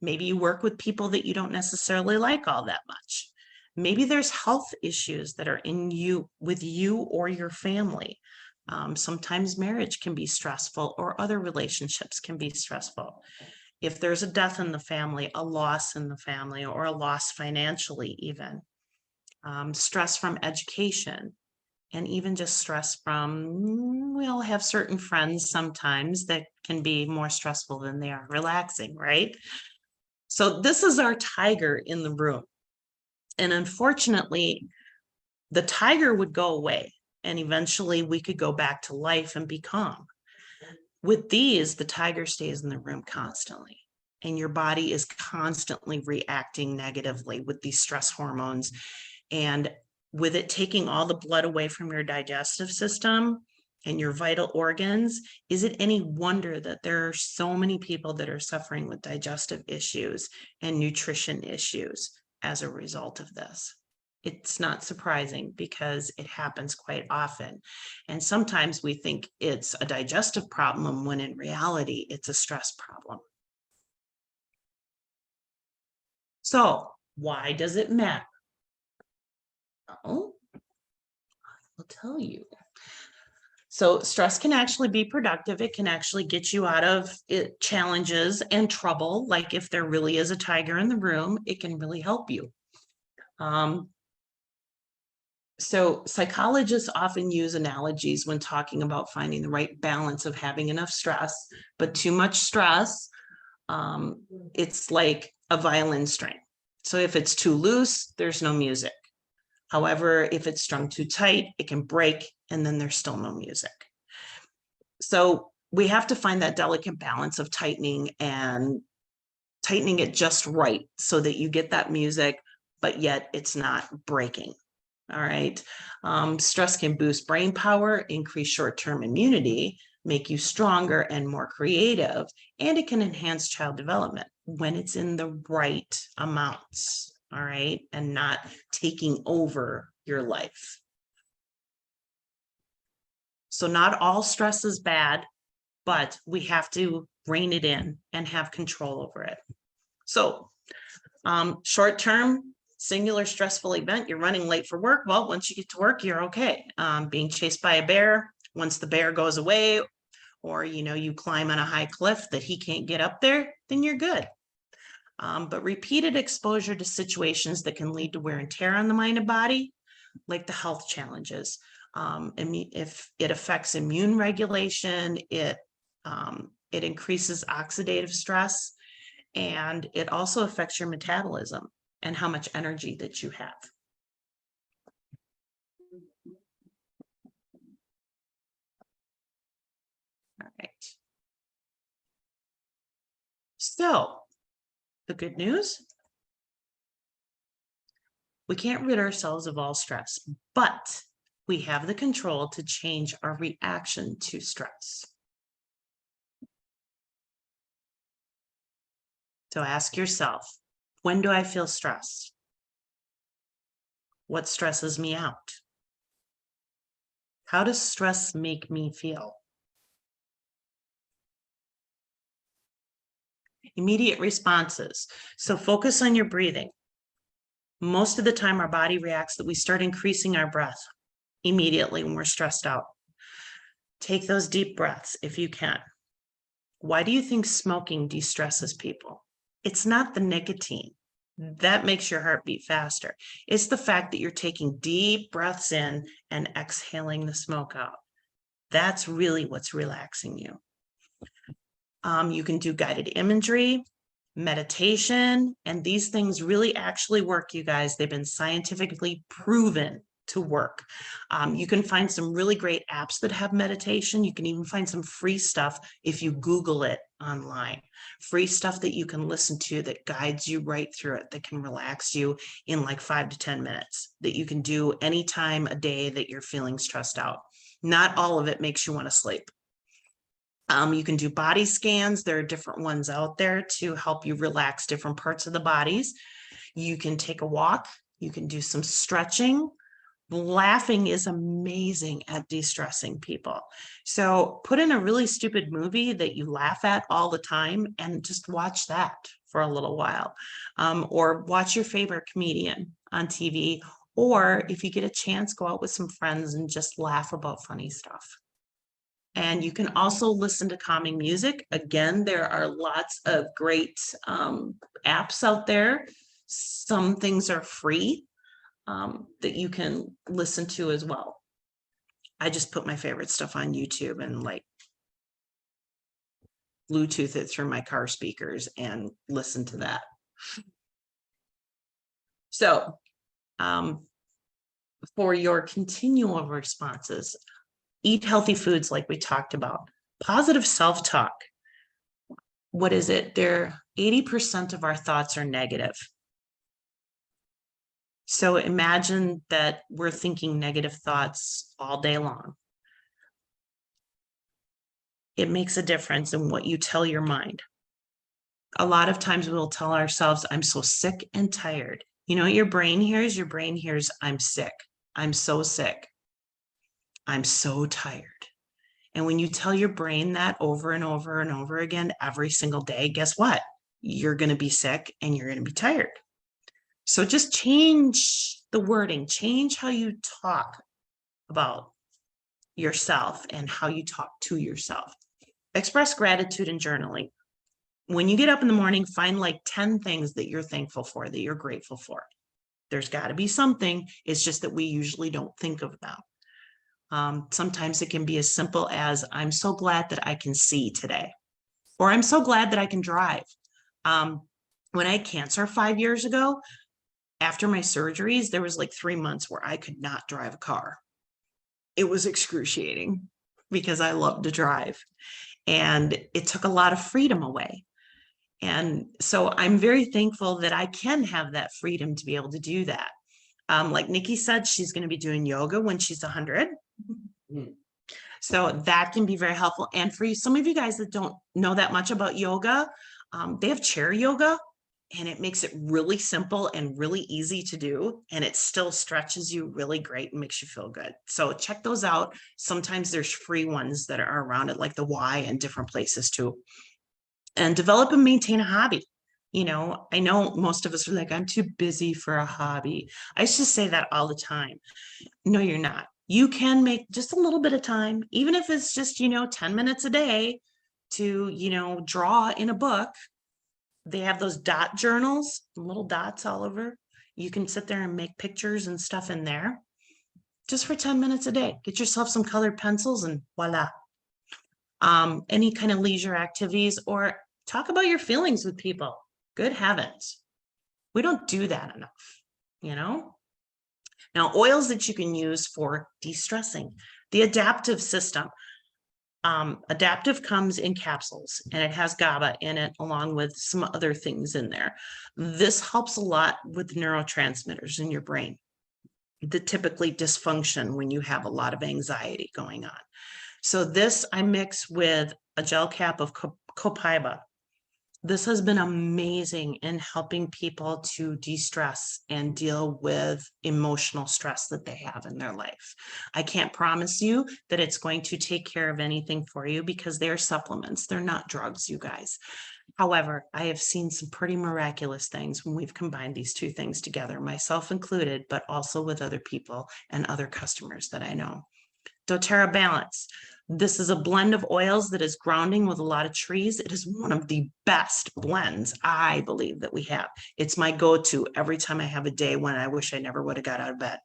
Maybe you work with people that you don't necessarily like all that much. Maybe there's health issues that are with you or your family. Sometimes marriage can be stressful, or other relationships can be stressful. If there's a death in the family, a loss in the family, or a loss financially even. Stress from education, and even just stress from, we'll have certain friends sometimes that can be more stressful than they are relaxing, right? So this is our tiger in the room. And unfortunately, the tiger would go away, and eventually we could go back to life and be calm. With these, the tiger stays in the room constantly, and your body is constantly reacting negatively with these stress hormones. And with it taking all the blood away from your digestive system and your vital organs, is it any wonder that there are so many people that are suffering with digestive issues and nutrition issues as a result of this? It's not surprising because it happens quite often. And sometimes we think it's a digestive problem when in reality, it's a stress problem. So why does it matter? Oh, I will tell you. So stress can actually be productive. It can actually get you out of challenges and trouble. Like if there really is a tiger in the room, it can really help you. So psychologists often use analogies when talking about finding the right balance of having enough stress, but too much stress, it's like a violin string. So if it's too loose, there's no music. However, if it's strung too tight, it can break, and then there's still no music. So we have to find that delicate balance of tightening it just right so that you get that music, but yet it's not breaking. All right. Stress can boost brain power, increase short-term immunity, make you stronger and more creative, and it can enhance child development when it's in the right amounts. All right. And not taking over your life. So not all stress is bad, but we have to rein it in and have control over it. So short-term, singular stressful event, you're running late for work. Well, once you get to work, you're okay. Being chased by a bear, once the bear goes away, or you climb on a high cliff that he can't get up there, then you're good. But repeated exposure to situations that can lead to wear and tear on the mind and body, like the health challenges. If it affects immune regulation, it increases oxidative stress, and it also affects your metabolism and how much energy that you have. All right. So the good news, we can't rid ourselves of all stress, but we have the control to change our reaction to stress. So ask yourself, when do I feel stressed? What stresses me out? How does stress make me feel? Immediate responses. So focus on your breathing. Most of the time, our body reacts that we start increasing our breath immediately when we're stressed out. Take those deep breaths if you can. Why do you think smoking de-stresses people? It's not the nicotine. That makes your heart beat faster. It's the fact that you're taking deep breaths in and exhaling the smoke out. That's really what's relaxing you. You can do guided imagery, meditation, and these things really actually work, you guys. They've been scientifically proven to work. You can find some really great apps that have meditation. You can even find some free stuff if you Google it online. Free stuff that you can listen to that guides you right through it, that can relax you in like 5 to 10 minutes, that you can do anytime a day that you're feeling stressed out. Not all of it makes you want to sleep. You can do body scans. There are different ones out there to help you relax different parts of the bodies. You can take a walk. You can do some stretching. Laughing is amazing at de-stressing people. So put in a really stupid movie that you laugh at all the time and just watch that for a little while. Or watch your favorite comedian on TV. Or if you get a chance, go out with some friends and just laugh about funny stuff. And you can also listen to calming music. Again, there are lots of great apps out there. Some things are free that you can listen to as well. I just put my favorite stuff on YouTube and like Bluetooth it through my car speakers and listen to that. So for your continual responses, eat healthy foods like we talked about. Positive self-talk. What is it? 80% of our thoughts are negative. So imagine that we're thinking negative thoughts all day long. It makes a difference in what you tell your mind. A lot of times we'll tell ourselves, I'm so sick and tired. You know what your brain hears? Your brain hears, I'm sick. I'm so sick. I'm so tired. And when you tell your brain that over and over and over again, every single day, guess what? You're going to be sick and you're going to be tired. So just change the wording, change how you talk about yourself and how you talk to yourself. Express gratitude in journaling. When you get up in the morning, find like 10 things that you're thankful for, that you're grateful for. There's got to be something. It's just that we usually don't think of them. Sometimes it can be as simple as, I'm so glad that I can see today, or I'm so glad that I can drive. When I had cancer 5 years ago, after my surgeries, there was like 3 months where I could not drive a car. It was excruciating because I love to drive, and it took a lot of freedom away. And so I'm very thankful that I can have that freedom to be able to do that. Like Nikki said, she's going to be doing yoga when she's 100. So that can be very helpful. And for you, some of you guys that don't know that much about yoga, they have chair yoga, and it makes it really simple and really easy to do. And it still stretches you really great and makes you feel good. So check those out. Sometimes there's free ones that are around it, like the Y and different places too. And develop and maintain a hobby. You know, I know most of us are like, I'm too busy for a hobby. I used to say that all the time. No, you're not. You can make just a little bit of time, even if it's just, 10 minutes a day to, draw in a book. They have those dot journals, little dots all over. You can sit there and make pictures and stuff in there just for 10 minutes a day. Get yourself some colored pencils and voila. Any kind of leisure activities, or talk about your feelings with people. Good heavens. We don't do that enough, you know? Now, oils that you can use for de-stressing. The adaptive system. Adaptive comes in capsules and it has GABA in it along with some other things in there. This helps a lot with neurotransmitters in your brain that typically dysfunction when you have a lot of anxiety going on. So this I mix with a gel cap of copaiba. This has been amazing in helping people to de-stress and deal with emotional stress that they have in their life. I can't promise you that it's going to take care of anything for you because they're supplements. They're not drugs, you guys. However, I have seen some pretty miraculous things when we've combined these two things together, myself included, but also with other people and other customers that I know. doTERRA Balance. This is a blend of oils that is grounding with a lot of trees. It is one of the best blends I believe that we have. It's my go-to every time I have a day when I wish I never would have got out of bed.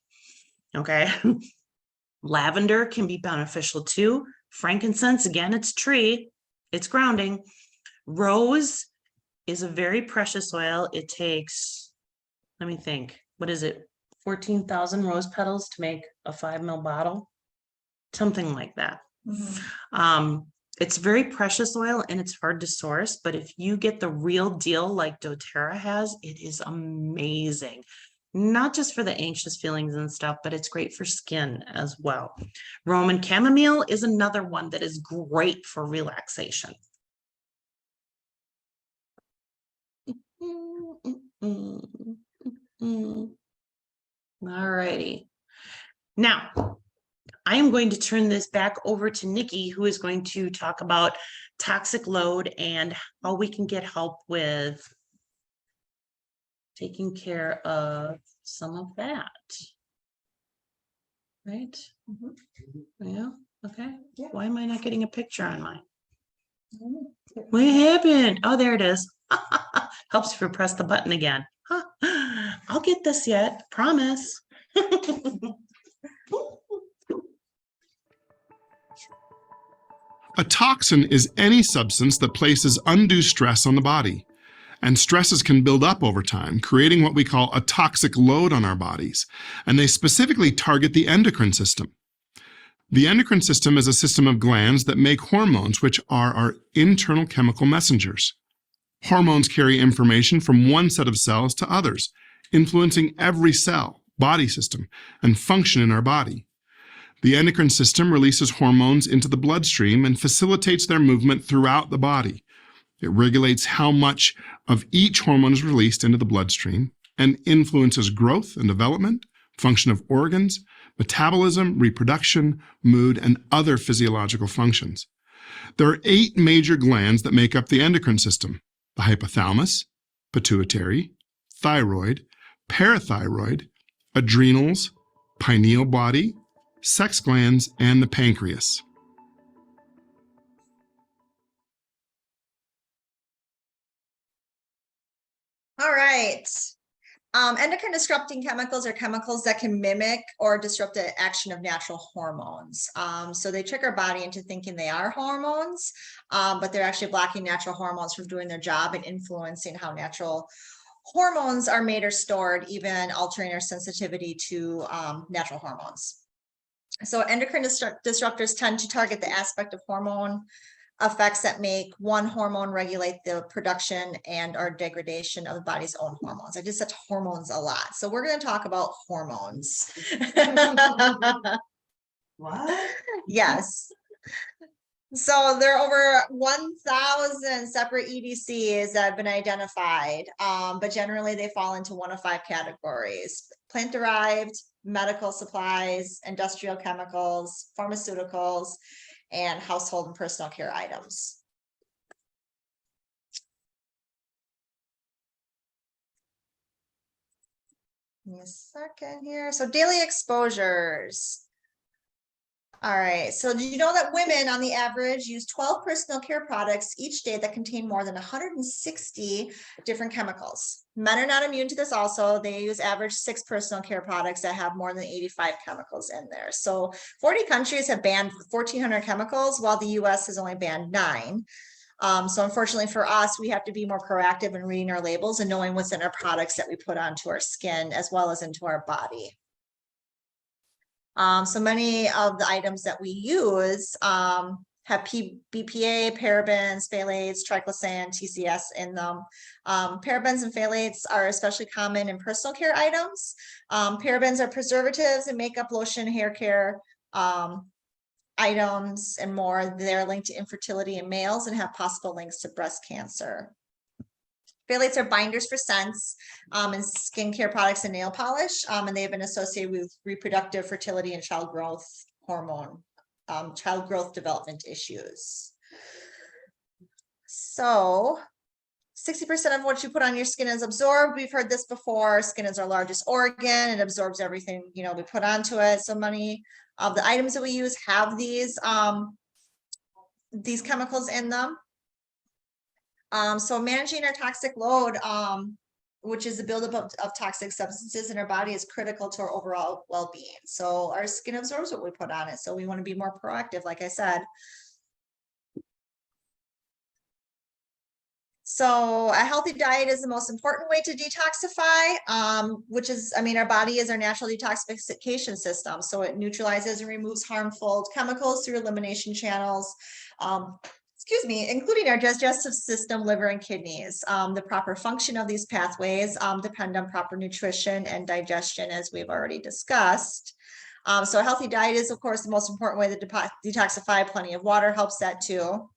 Okay. Lavender can be beneficial too. Frankincense, again, it's tree. It's grounding. Rose is a very precious oil. It takes, let me think, what is it? 14,000 rose petals to make a 5 ml bottle. Something like that. It's very precious oil and it's hard to source, but if you get the real deal like doTERRA has, it is amazing. Not just for the anxious feelings and stuff, but it's great for skin as well. Roman chamomile is another one that is great for relaxation. All righty. Now, I am going to turn this back over to Nikki, who is going to talk about toxic load and how we can get help with taking care of some of that. Right? Yeah. Okay. Yeah. Why am I not getting a picture on mine? What happened? Oh, there it is. Helps if you press the button again. I'll get this yet. Promise. A toxin is any substance that places undue stress on the body. And stresses can build up over time, creating what we call a toxic load on our bodies. And they specifically target the endocrine system. The endocrine system is a system of glands that make hormones, which are our internal chemical messengers. Hormones carry information from one set of cells to others, influencing every cell, body system, and function in our body. The endocrine system releases hormones into the bloodstream and facilitates their movement throughout the body. It regulates how much of each hormone is released into the bloodstream and influences growth and development, function of organs, metabolism, reproduction, mood, and other physiological functions. There are 8 major glands that make up the endocrine system: the hypothalamus, pituitary, thyroid, parathyroid, adrenals, pineal body, sex glands, and the pancreas. All right. Endocrine disrupting chemicals are chemicals that can mimic or disrupt the action of natural hormones. So they trick our body into thinking they are hormones, but they're actually blocking natural hormones from doing their job and influencing how natural hormones are made or stored, even altering our sensitivity to natural hormones. So endocrine disruptors tend to target the aspect of hormone effects that make one hormone regulate the production and or degradation of the body's own hormones. I just said hormones a lot. So we're going to talk about hormones. What? Yes. So there are over 1,000 separate EDCs that have been identified, but generally they fall into one of 5 categories: plant-derived, medical supplies, industrial chemicals, pharmaceuticals, and household and personal care items. Give me a second here. So daily exposures. All right, so did you know that women on the average use 12 personal care products each day that contain more than 160 different chemicals? Men are not immune to this also. They use average 6 personal care products that have more than 85 chemicals in there. So 40 countries have banned 1,400 chemicals, while the US has only banned 9. So unfortunately for us, we have to be more proactive in reading our labels and knowing what's in our products that we put onto our skin as well as into our body. So many of the items that we use have BPA, parabens, phthalates, triclosan, TCS in them. Parabens and phthalates are especially common in personal care items. Parabens are preservatives in makeup, lotion, hair care items, and more. They're linked to infertility in males and have possible links to breast cancer. Phthalates are binders for scents and skincare products and nail polish, and they've been associated with reproductive fertility and child growth hormone, child growth development issues. So 60% of what you put on your skin is absorbed. We've heard this before. Skin is our largest organ. It absorbs everything, you know, we put onto it. So many of the items that we use have these chemicals in them. So managing our toxic load, which is the buildup of toxic substances in our body, is critical to our overall well-being. So our skin absorbs what we put on it. So we want to be more proactive, like I said. So a healthy diet is the most important way to detoxify, which is, I mean, our body is our natural detoxification system. So it neutralizes and removes harmful chemicals through elimination channels. Including our digestive system, liver, and kidneys. The proper function of these pathways depend on proper nutrition and digestion, as we've already discussed. So a healthy diet is, of course, the most important way to detoxify. Plenty of water helps that too.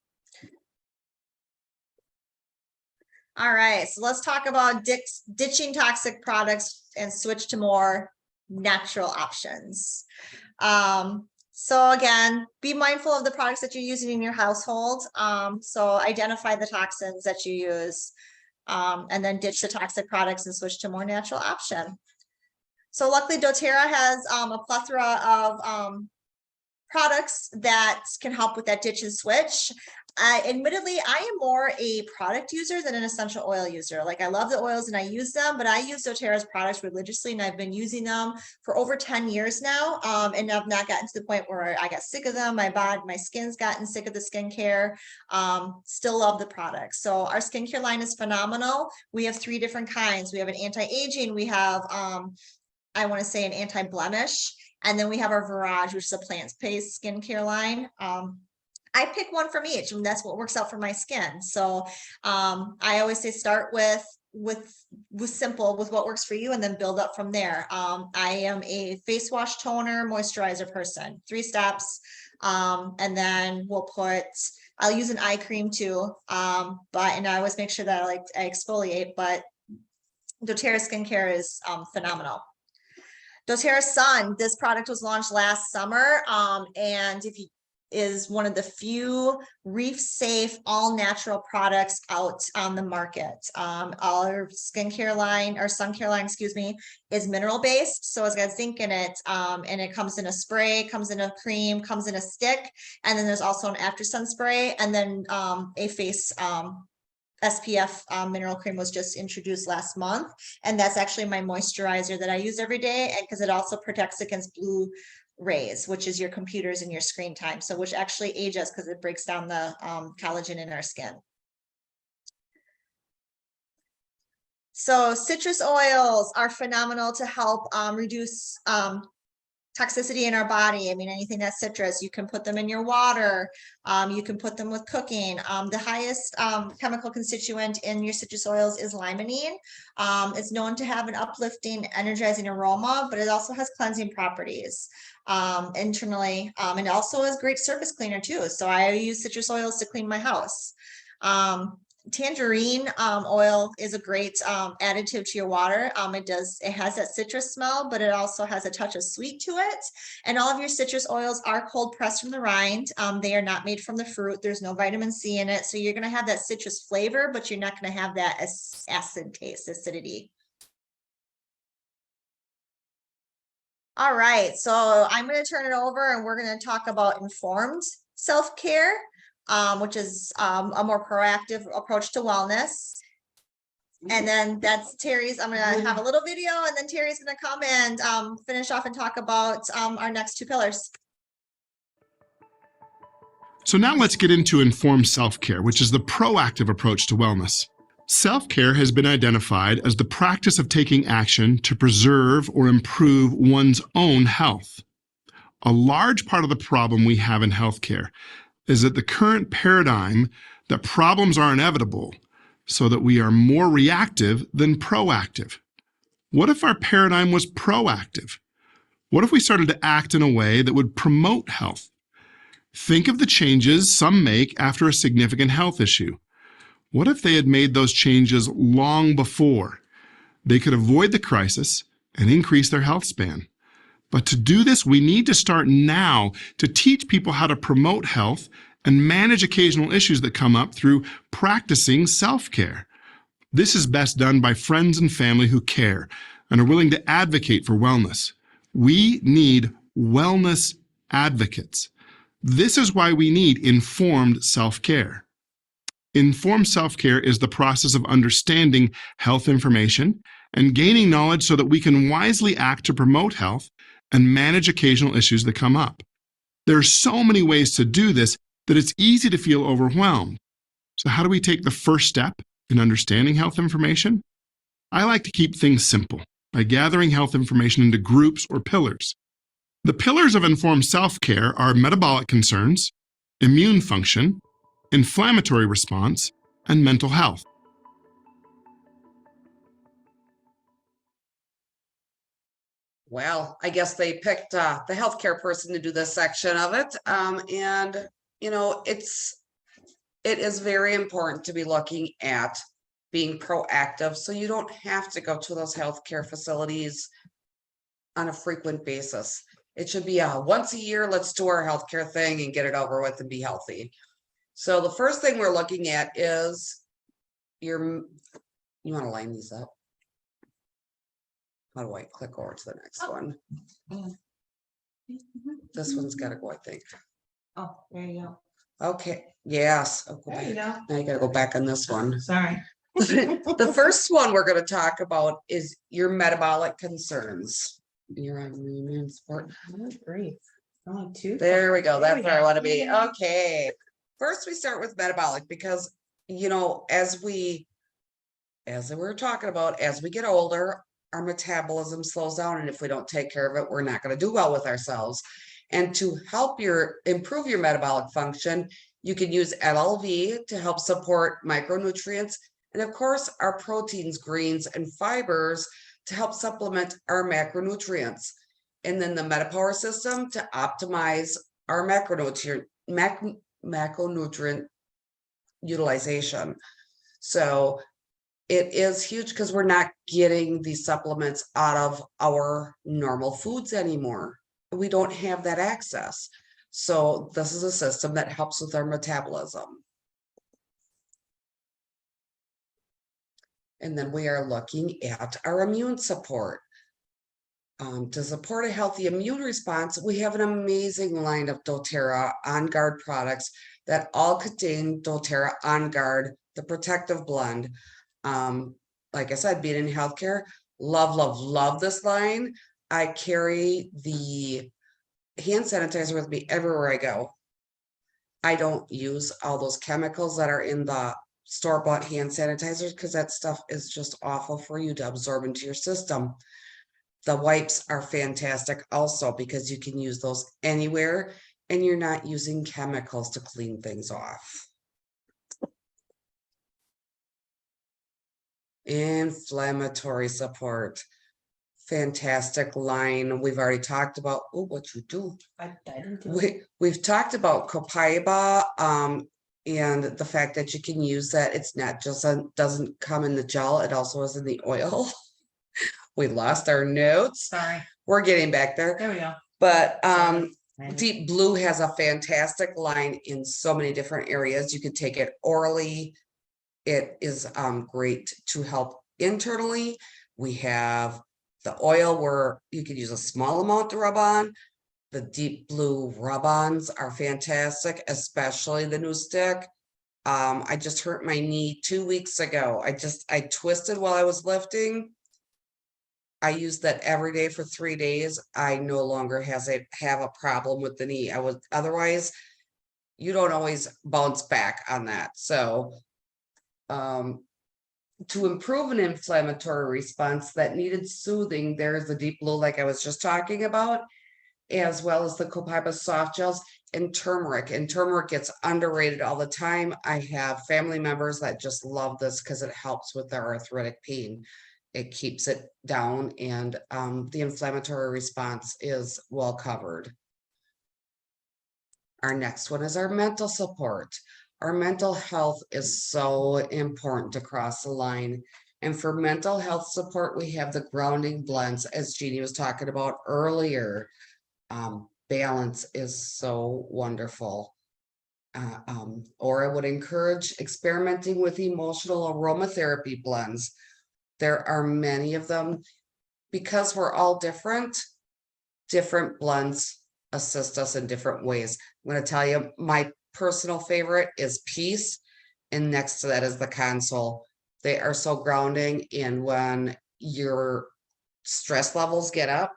All right, so let's talk about ditching toxic products and switch to more natural options. So again, be mindful of the products that you're using in your household. So identify the toxins that you use, and then ditch the toxic products and switch to a more natural option. So luckily, doTERRA has a plethora of products that can help with that ditch and switch. Admittedly, I am more a product user than an essential oil user. Like, I love the oils and I use them, but I use doTERRA's products religiously, and I've been using them for over 10 years now. And I've not gotten to the point where I got sick of them. My skin's gotten sick of the skincare. Still love the products. So our skincare line is phenomenal. We have 3 different kinds. We have an anti-aging, we have I want to say an anti-blemish, and then we have our Virage, which is a plant-based skincare line. I pick one from each, and that's what works out for my skin. So I always say start with simple, with what works for you, and then build up from there. I am a face wash, toner, moisturizer person, 3 steps. And then I'll use an eye cream too. And I always make sure that I exfoliate, but doTERRA skincare is phenomenal. doTERRA Sun, this product was launched last summer, and is one of the few reef-safe, all-natural products out on the market. Our skincare line, our sun care line, is mineral-based, so it's got zinc in it, and it comes in a spray, comes in a cream, comes in a stick, and then there's also an after-sun spray, and then a face SPF mineral cream was just introduced last month, and that's actually my moisturizer that I use every day, and because it also protects against blue rays, which is your computers and your screen time, so which actually age us because it breaks down the collagen in our skin. So citrus oils are phenomenal to help reduce toxicity in our body. I mean, anything that's citrus, you can put them in your water. You can put them with cooking. The highest chemical constituent in your citrus oils is limonene. It's known to have an uplifting, energizing aroma, but it also has cleansing properties internally. And also is a great surface cleaner too. So I use citrus oils to clean my house. Tangerine oil is a great additive to your water. It has that citrus smell, but it also has a touch of sweet to it. And all of your citrus oils are cold pressed from the rind. They are not made from the fruit. There's no vitamin C in it. So you're going to have that citrus flavor, but you're not going to have that acid taste, acidity. All right, so I'm going to turn it over and we're going to talk about informed self-care, which is a more proactive approach to wellness. And then that's Terry's. I'm going to have a little video and then Terry's going to come and finish off and talk about our next two pillars. So now let's get into informed self-care, which is the proactive approach to wellness. Self-care has been identified as the practice of taking action to preserve or improve one's own health. A large part of the problem we have in healthcare is that the current paradigm that problems are inevitable, so that we are more reactive than proactive. What if our paradigm was proactive? What if we started to act in a way that would promote health? Think of the changes some make after a significant health issue. What if they had made those changes long before? They could avoid the crisis and increase their health span. But to do this, we need to start now to teach people how to promote health and manage occasional issues that come up through practicing self-care. This is best done by friends and family who care and are willing to advocate for wellness. We need wellness advocates. This is why we need informed self-care. Informed self-care is the process of understanding health information and gaining knowledge so that we can wisely act to promote health and manage occasional issues that come up. There are so many ways to do this that it's easy to feel overwhelmed. So how do we take the first step in understanding health information? I like to keep things simple by gathering health information into groups or pillars. The pillars of informed self-care are metabolic concerns, immune function, inflammatory response, and mental health. Well, I guess they picked the healthcare person to do this section of it. And you know, it is very important to be looking at being proactive so you don't have to go to those healthcare facilities on a frequent basis. It should be once a year, let's do our healthcare thing and get it over with and be healthy. So the first thing we're looking at is you want to line these up. How do I click over to the next one? This one's got to go, I think. Oh, there you go. Okay, yes. Oh, go There you back. go. Now you got to go back on this one. Sorry. The first one we're going to talk about is your metabolic concerns. You're on immune support. Grief. Only two. There we go. There That's we where I go. want to be. Okay. First, we start with metabolic because, you know, as we were talking about, as we get older, our metabolism slows down. And if we don't take care of it, we're not going to do well with ourselves. And to help improve your metabolic function, you can use LLV to help support micronutrients. And of course, our proteins, greens, and fibers to help supplement our macronutrients. And then the MetaPower system to optimize our macronutrient utilization. So it is huge because we're not getting these supplements out of our normal foods anymore. We don't have that access. So this is a system that helps with our metabolism. And then we are looking at our immune support. To support a healthy immune response, we have an amazing line of doTERRA On Guard products that all contain doTERRA On Guard, the protective blend. Like I said, being in healthcare, love this line. I carry the hand sanitizer with me everywhere I go. I don't use all those chemicals that are in the store-bought hand sanitizers because that stuff is just awful for you to absorb into your system. The wipes are fantastic also because you can use those anywhere and you're not using chemicals to clean things off. Inflammatory support. Fantastic line. We've already talked about, oh, what you do. We've talked about copaiba and the fact that you can use that. It's not just doesn't come in the gel, it also is in the oil. We lost our notes. Sorry. We're getting back there. There we go. But Deep Blue has a fantastic line in so many different areas. You can take it orally. It is great to help internally. We have The oil where you could use a small amount to rub on. The deep blue rub-ons are fantastic, especially the new stick. I just hurt my knee 2 weeks ago. I twisted while I was lifting. I used that every day for 3 days. I no longer have a problem with the knee. Otherwise, you don't always bounce back on that. So, to improve an inflammatory response that needed soothing, there's the deep blue, like I was just talking about, as well as the Copaiba soft gels and turmeric. And turmeric gets underrated all the time. I have family members that just love this because it helps with their arthritic pain. It keeps it down, and the inflammatory response is well covered. Our next one is our mental support. Our mental health is so important to cross the line. And for mental health support, we have the grounding blends, as Jeannie was talking about earlier. Balance is so wonderful. Or I would encourage experimenting with emotional aromatherapy blends. There are many of them. Because we're all different blends assist us in different ways. I'm going to tell you, my personal favorite is Peace, and next to that is the Console. They are so grounding, and when your stress levels get up,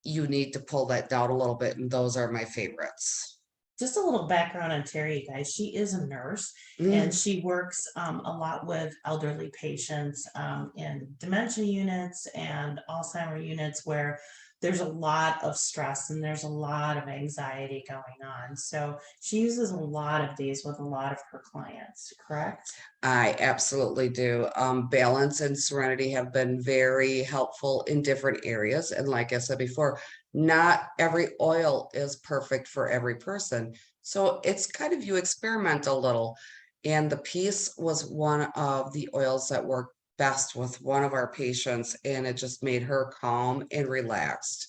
you need to pull that down a little bit, and those are my favorites. Just a little background on Terry, you guys. She is a nurse and she works a lot with elderly patients in dementia units and Alzheimer units where there's a lot of stress and there's a lot of anxiety going on. So she uses a lot of these with a lot of her clients, correct? I absolutely do. Balance and Serenity have been very helpful in different areas. And like I said before, not every oil is perfect for every person. So it's kind of, you experiment a little. And the Peace was one of the oils that worked best with one of our patients, and it just made her calm and relaxed.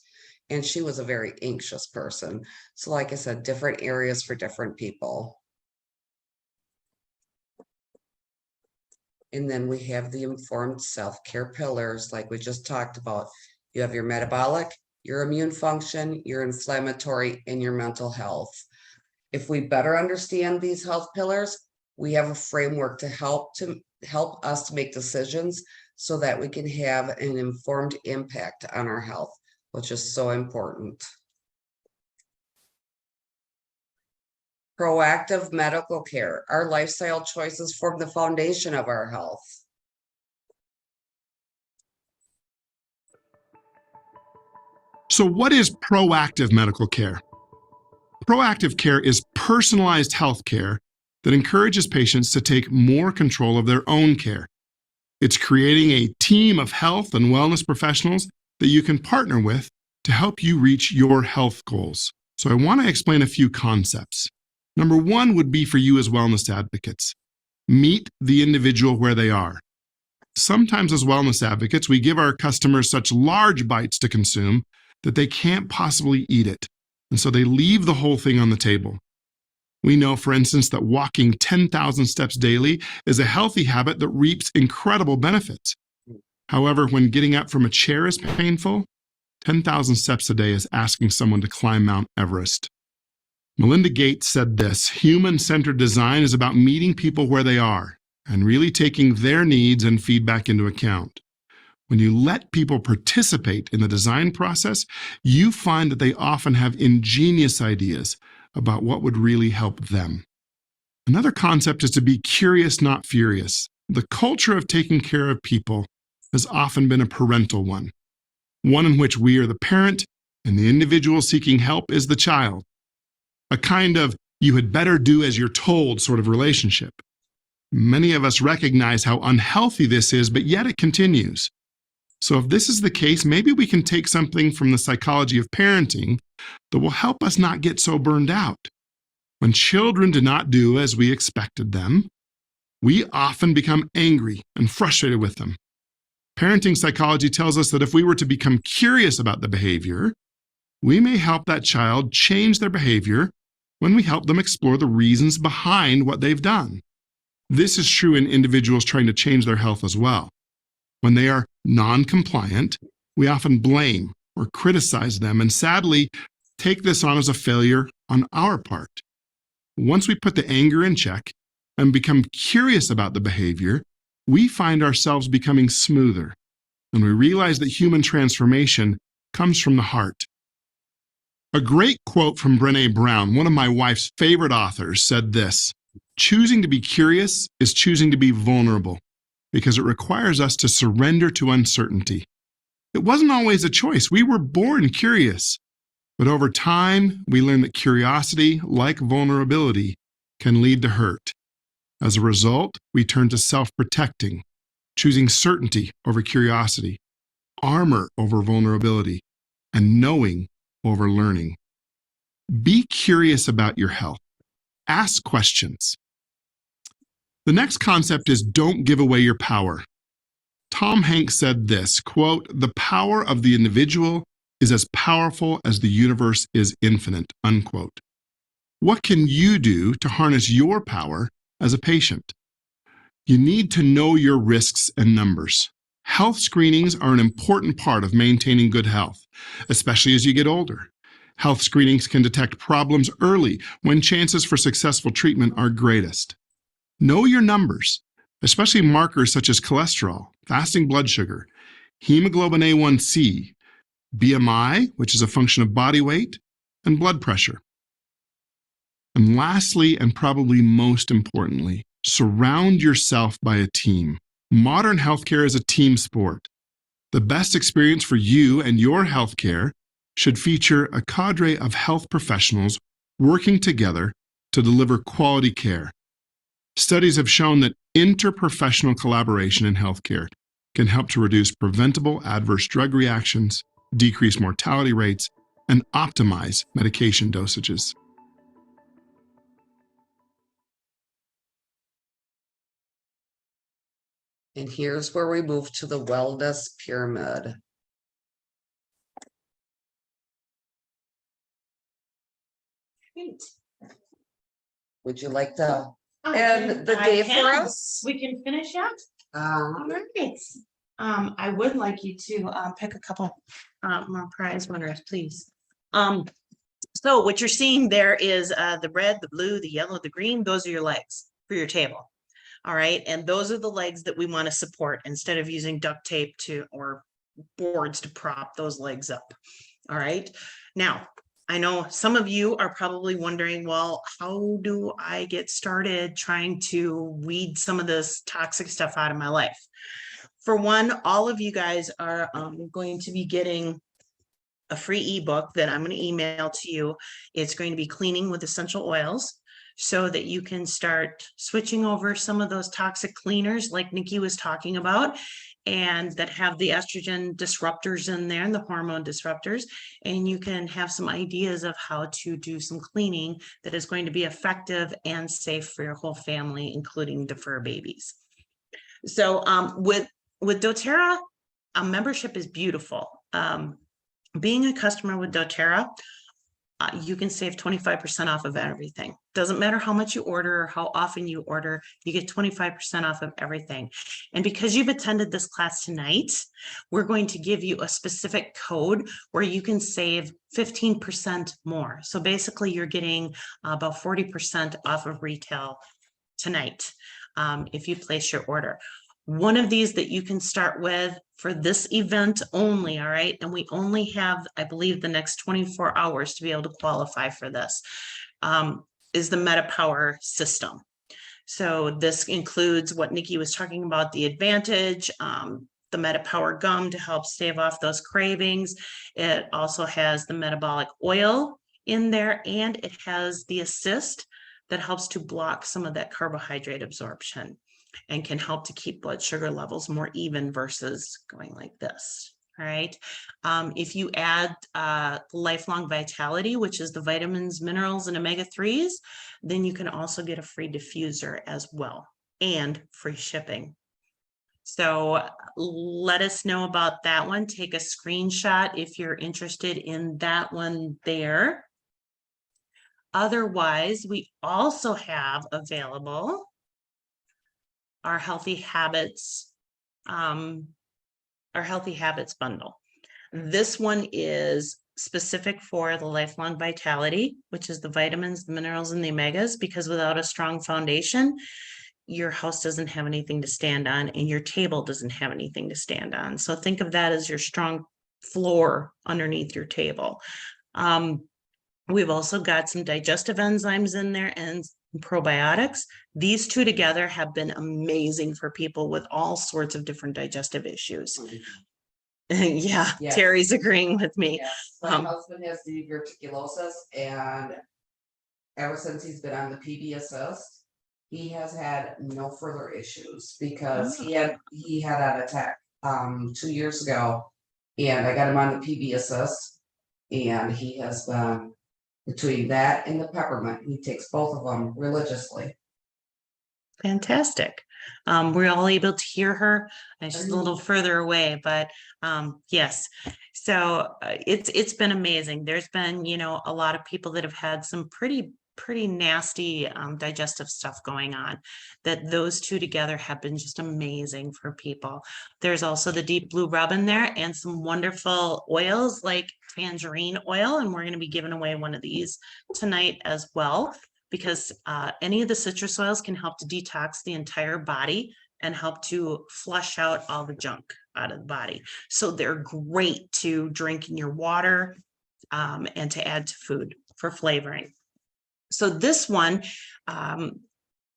And she was a very anxious person. So like I said, different areas for different people. And then we have the informed self-care pillars, like we just talked about. You have your metabolic, your immune function, your inflammatory, and your mental health. If we better understand these health pillars, we have a framework to help us to make decisions so that we can have an informed impact on our health, which is so important. Proactive medical care. Our lifestyle choices form the foundation of our health. So what is proactive medical care? Proactive care is personalized health care that encourages patients to take more control of their own care. It's creating a team of health and wellness professionals that you can partner with to help you reach your health goals. So I want to explain a few concepts. Number one would be for you as wellness advocates. Meet the individual where they are. Sometimes as wellness advocates, we give our customers such large bites to consume that they can't possibly eat it. And so they leave the whole thing on the table. We know, for instance, that walking 10,000 steps daily is a healthy habit that reaps incredible benefits. However, when getting up from a chair is painful, 10,000 steps a day is asking someone to climb Mount Everest. Melinda Gates said this: human-centered design is about meeting people where they are and really taking their needs and feedback into account. When you let people participate in the design process, you find that they often have ingenious ideas about what would really help them. Another concept is to be curious, not furious. The culture of taking care of people has often been a parental one in which we are the parent and the individual seeking help is the child. A kind of you had better do as you're told sort of relationship. Many of us recognize how unhealthy this is, but yet it continues. So if this is the case, maybe we can take something from the psychology of parenting that will help us not get so burned out. When children do not do as we expected them, we often become angry and frustrated with them. Parenting psychology tells us that if we were to become curious about the behavior, we may help that child change their behavior when we help them explore the reasons behind what they've done. This is true in individuals trying to change their health as well. When they are non-compliant, We often blame or criticize them, and sadly, take this on as a failure on our part. Once we put the anger in check and become curious about the behavior, we find ourselves becoming smoother, and we realize that human transformation comes from the heart. A great quote from Brené Brown, one of my wife's favorite authors, said this: "Choosing to be curious is choosing to be vulnerable, because it requires us to surrender to uncertainty." It wasn't always a choice. We were born curious. But over time, we learn that curiosity, like vulnerability, can lead to hurt. As a result, we turn to self-protecting, choosing certainty over curiosity, armor over vulnerability, and knowing over learning. Be curious about your health. Ask questions. The next concept is don't give away your power. Tom Hanks said this, quote, "The power of the individual is as powerful as the universe is infinite," unquote. What can you do to harness your power as a patient? You need to know your risks and numbers. Health screenings are an important part of maintaining good health, especially as you get older. Health screenings can detect problems early when chances for successful treatment are greatest. Know your numbers, especially markers such as cholesterol, fasting blood sugar, hemoglobin A1C, BMI, which is a function of body weight, and blood pressure. And lastly, and probably most importantly, surround yourself by a team. Modern healthcare is a team sport. The best experience for you and your healthcare should feature a cadre of health professionals working together to deliver quality care. Studies have shown that interprofessional collaboration in healthcare can help to reduce preventable adverse drug reactions, decrease mortality rates, and optimize medication dosages. And here's where we move to the wellness pyramid. Great. Would you like to I end the I day for can. us? We can finish up. All right. I would like you to pick a couple more prize winners, please. So what you're seeing there is the red, the blue, the yellow, the green. Those are your legs for your table. All right. And those are the legs that we want to support instead of using duct tape or boards to prop those legs up. All right. Now, I know some of you are probably wondering, well, how do I get started trying to weed some of this toxic stuff out of my life? For one, all of you guys are going to be getting a free ebook that I'm going to email to you. It's going to be Cleaning with Essential Oils, so that you can start switching over some of those toxic cleaners like Nikki was talking about, and that have the estrogen disruptors in there and the hormone disruptors. And you can have some ideas of how to do some cleaning that is going to be effective and safe for your whole family, including the fur babies. So with doTERRA, a membership is beautiful. Being a customer with doTERRA, you can save 25% off of everything. Doesn't matter how much you order or how often you order, you get 25% off of everything. And because you've attended this class tonight, we're going to give you a specific code where you can save 15% more. So basically you're getting about 40% off of retail tonight if you place your order. One of these that you can start with for this event only, all right? And we only have, I believe, the next 24 hours to be able to qualify for this, is the MetaPower system. So this includes what Nikki was talking about, the Advantage, the MetaPower gum to help stave off those cravings. It also has the metabolic oil in there, and it has the Assist that helps to block some of that carbohydrate absorption and can help to keep blood sugar levels more even versus going like this. All right. If you add lifelong vitality, which is the vitamins, minerals, and omega-3s, then you can also get a free diffuser as well and free shipping. So let us know about that one. Take a screenshot if you're interested in that one there. Otherwise, we also have available our Healthy Habits bundle. This one is specific for the lifelong vitality, which is the vitamins, the minerals, and the omegas, because without a strong foundation, your house doesn't have anything to stand on and your table doesn't have anything to stand on. So think of that as your strong floor underneath your table. We've also got some digestive enzymes in there and probiotics. These two together have been amazing for people with all sorts of different digestive issues. Yeah, Yes. Terry's agreeing with me. Yes, my husband has diverticulosis, and ever since he's been on the PB assist, he has had no further issues because he had an attack 2 years ago, and I got him on the PB assist, and he has been between that and the peppermint. He takes both of them religiously. Fantastic. We're all able to hear her, and she's a little further away, but yes. So it's been amazing. There's been, you know, a lot of people that have had some pretty nasty digestive stuff going on, that those two together have been just amazing for people. There's also the deep blue rub in there and some wonderful oils like tangerine oil, and we're going to be giving away one of these tonight as well, because any of the citrus oils can help to detox the entire body and help to flush out all the junk out of the body. So they're great to drink in your water and to add to food for flavoring. So this one,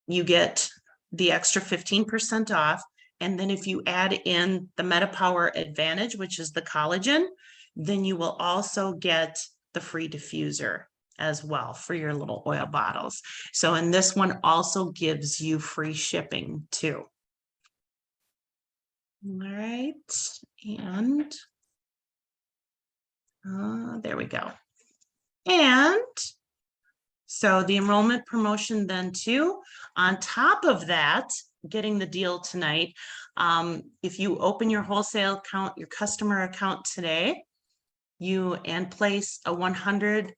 you get the extra 15% off. And then if you add in the MetaPower Advantage, which is the collagen, then you will also get the free diffuser as well for your little oil bottles. So, and this one also gives you free shipping too. All right, and there we go. And so the enrollment promotion then too, on top of that, getting the deal tonight, if you open your wholesale account, your customer account today, and place a 100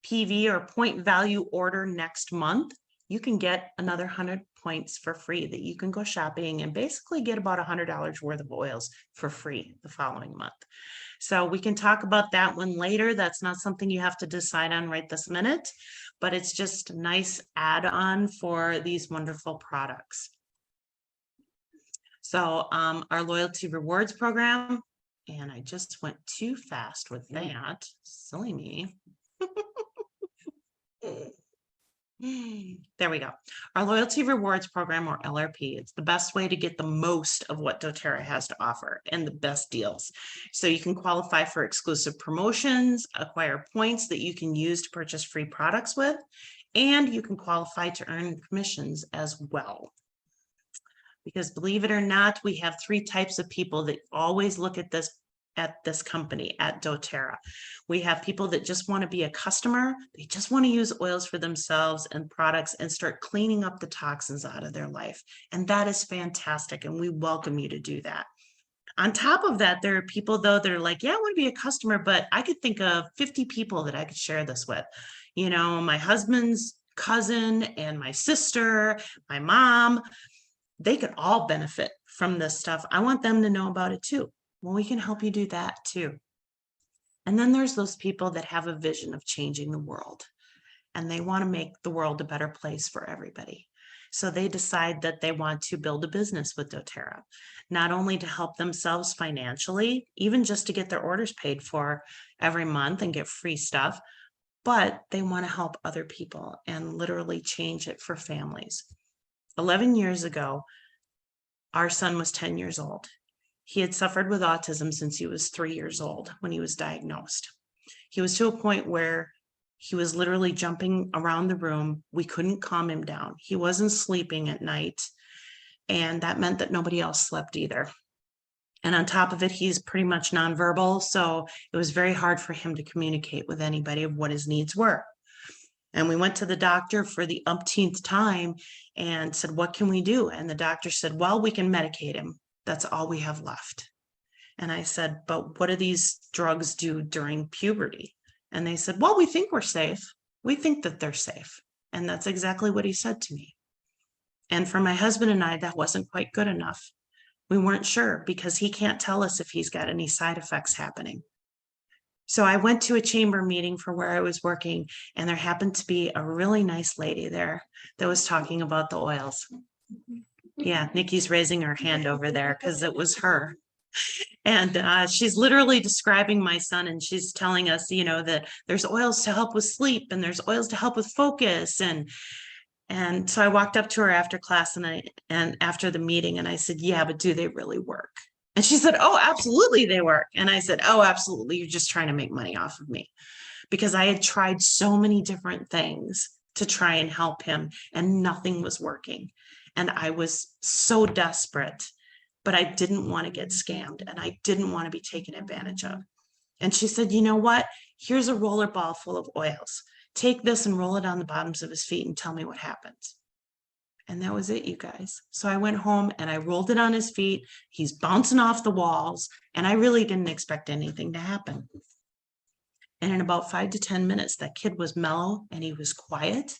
PV or point value order next month, you can get another 100 points for free that you can go shopping and basically get about $100 worth of oils for free the following month. So we can talk about that one later. That's not something you have to decide on right this minute, but it's just a nice add-on for these wonderful products. So our loyalty rewards program, and I just went too fast with that. Silly me. There we go. Our loyalty rewards program, or LRP, it's the best way to get the most of what doTERRA has to offer and the best deals. So you can qualify for exclusive promotions, acquire points that you can use to purchase free products with, and you can qualify to earn commissions as well. Because believe it or not, we have 3 types of people that always look at this company, at doTERRA. We have people that just want to be a customer. They just want to use oils for themselves and products and start cleaning up the toxins out of their life. And that is fantastic. And we welcome you to do that. On top of that, there are people though that are like, yeah, I want to be a customer, but I could think of 50 people that I could share this with. You know, my husband's cousin and my sister, my mom, they could all benefit from this stuff. I want them to know about it too. Well, we can help you do that too. And then there's those people that have a vision of changing the world, and they want to make the world a better place for everybody. So they decide that they want to build a business with doTERRA, not only to help themselves financially, even just to get their orders paid for every month and get free stuff, but they want to help other people and literally change it for families. 11 years ago, our son was 10 years old. He had suffered with autism since he was 3 years old when he was diagnosed. He was to a point where he was literally jumping around the room. We couldn't calm him down. He wasn't sleeping at night, and that meant that nobody else slept either. And on top of it, he's pretty much nonverbal, so it was very hard for him to communicate with anybody of what his needs were. And we went to the doctor for the umpteenth time and said, what can we do? And the doctor said, well, we can medicate him. That's all we have left. And I said, but what do these drugs do during puberty? And they said, well, we think we're safe. We think that they're safe. And that's exactly what he said to me. And for my husband and I, that wasn't quite good enough. We weren't sure because he can't tell us if he's got any side effects happening. So I went to a chamber meeting for where I was working, and there happened to be a really nice lady there that was talking about the oils. Yeah, Nikki's raising her hand over there because it was her. And she's literally describing my son, and she's telling us, you know, that there's oils to help with sleep and there's oils to help with focus. And so I walked up to her after class and after the meeting, and I said, yeah, but do they really work? And she said, oh, absolutely they work. And I said, oh, absolutely. You're just trying to make money off of me, because I had tried so many different things to try and help him and nothing was working. And I was so desperate, but I didn't want to get scammed and I didn't want to be taken advantage of. And she said, you know what? Here's a roller ball full of oils. Take this and roll it on the bottoms of his feet and tell me what happens. And that was it, you guys. So I went home and I rolled it on his feet. He's bouncing off the walls, and I really didn't expect anything to happen. And in about 5 to 10 minutes, that kid was mellow and he was quiet.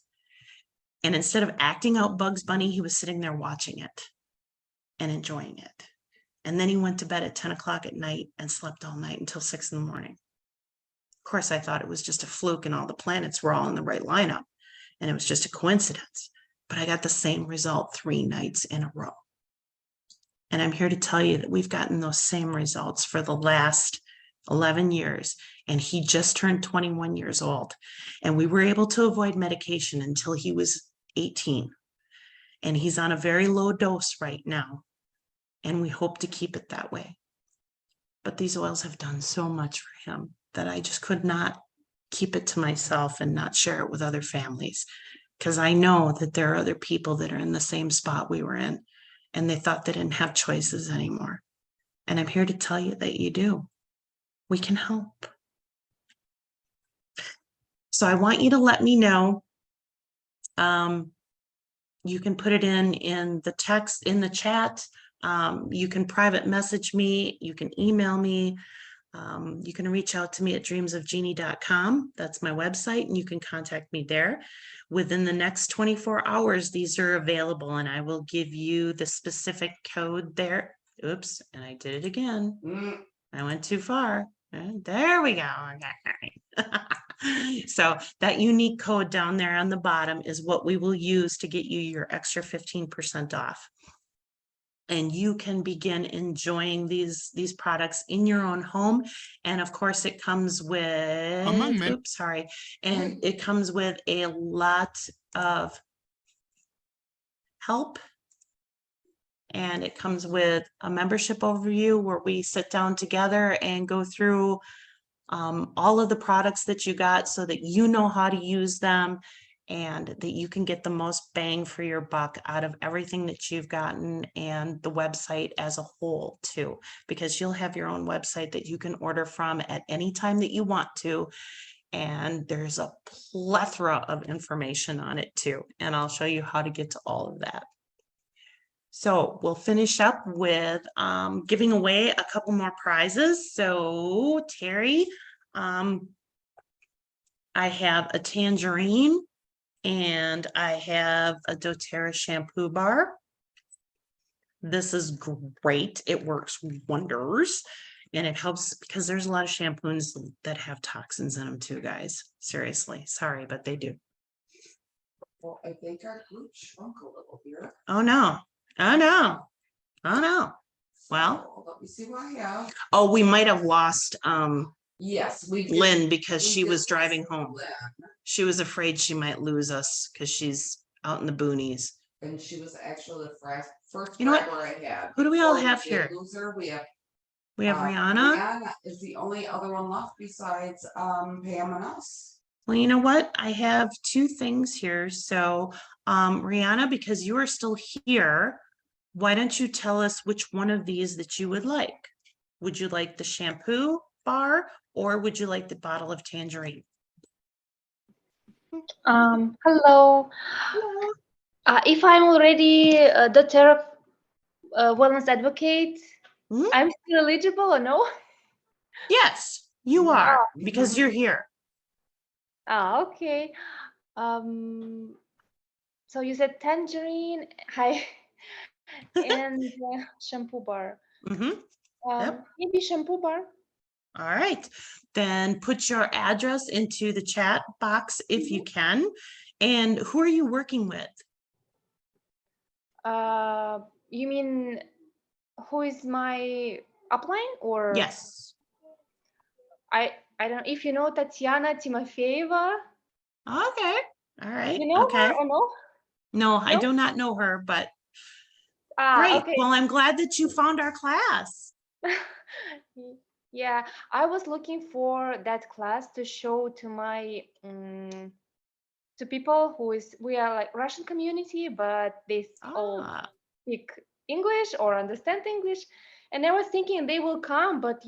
And instead of acting out Bugs Bunny, he was sitting there watching it and enjoying it. And then he went to bed at 10 o'clock at night and slept all night until 6 in the morning. Of course, I thought it was just a fluke and all the planets were all in the right lineup and it was just a coincidence. But I got the same result 3 nights in a row. And I'm here to tell you that we've gotten those same results for the last 11 years. And he just turned 21 years old. And we were able to avoid medication until he was 18. And he's on a very low dose right now. And we hope to keep it that way. But these oils have done so much for him that I just could not keep it to myself and not share it with other families. Because I know that there are other people that are in the same spot we were in, and they thought they didn't have choices anymore. And I'm here to tell you that you do. We can help. So I want you to let me know. You can put it in the text, in the chat. You can private message me. You can email me. You can reach out to me at dreamsofjeannie.com. That's my website, and you can contact me there. Within the next 24 hours, these are available, and I will give you the specific code there. Oops, and I did it again. I went too far. There we go. So that unique code down there on the bottom is what we will use to get you your extra 15% off. And you can begin enjoying these products in your own home. And of course it comes with, oops, sorry. And it comes with a lot of help. And it comes with a membership overview where we sit down together and go through all of the products that you got so that you know how to use them and that you can get the most bang for your buck out of everything that you've gotten, and the website as a whole too, because you'll have your own website that you can order from at any time that you want to. And there's a plethora of information on it too. And I'll show you how to get to all of that. So we'll finish up with giving away a couple more prizes. So Terry, I have a tangerine and I have a doTERRA shampoo bar. This is great. It works wonders. And it helps because there's a lot of shampoos that have toxins in them too, guys. Seriously, sorry, but they do. Well, I think our group shrunk a little here. Oh no. Oh no. Oh no. Well, So, let me see what I have. oh, we might have lost Yes, we did. Lynn because We she did was lose driving home. Lynn, She was afraid she might lose us because she's out in the boonies. and she was actually the first You know what? driver I had. Who do we all Before have did here? lose her, we have Rihanna. Rihanna is the only other one left besides Pam and us. Well, you know what? I have 2 things here. So Rihanna, because you are still here, why don't you tell us which one of these that you would like? Would you like the shampoo bar or would you like the bottle of tangerine? Hello. If I'm already a doTERRA wellness advocate, I'm still eligible or no? Yes, you are, because you're here. Okay. So you said tangerine. And shampoo bar. Mhm. Yep. Maybe shampoo bar. All right, then put your address into the chat box if you can. And who are you working with? You mean who is my upline or? Yes. I don't if you know Tatiana Timofeeva. Okay. All right. You know Okay. her or no? No, I No? do not know her, but Ah, great. okay. Well, I'm glad that you found our class. Yeah, I was looking for that class to show to my to people we are like Russian community, but they all Ah, speak English or understand English. And I was thinking they will come, but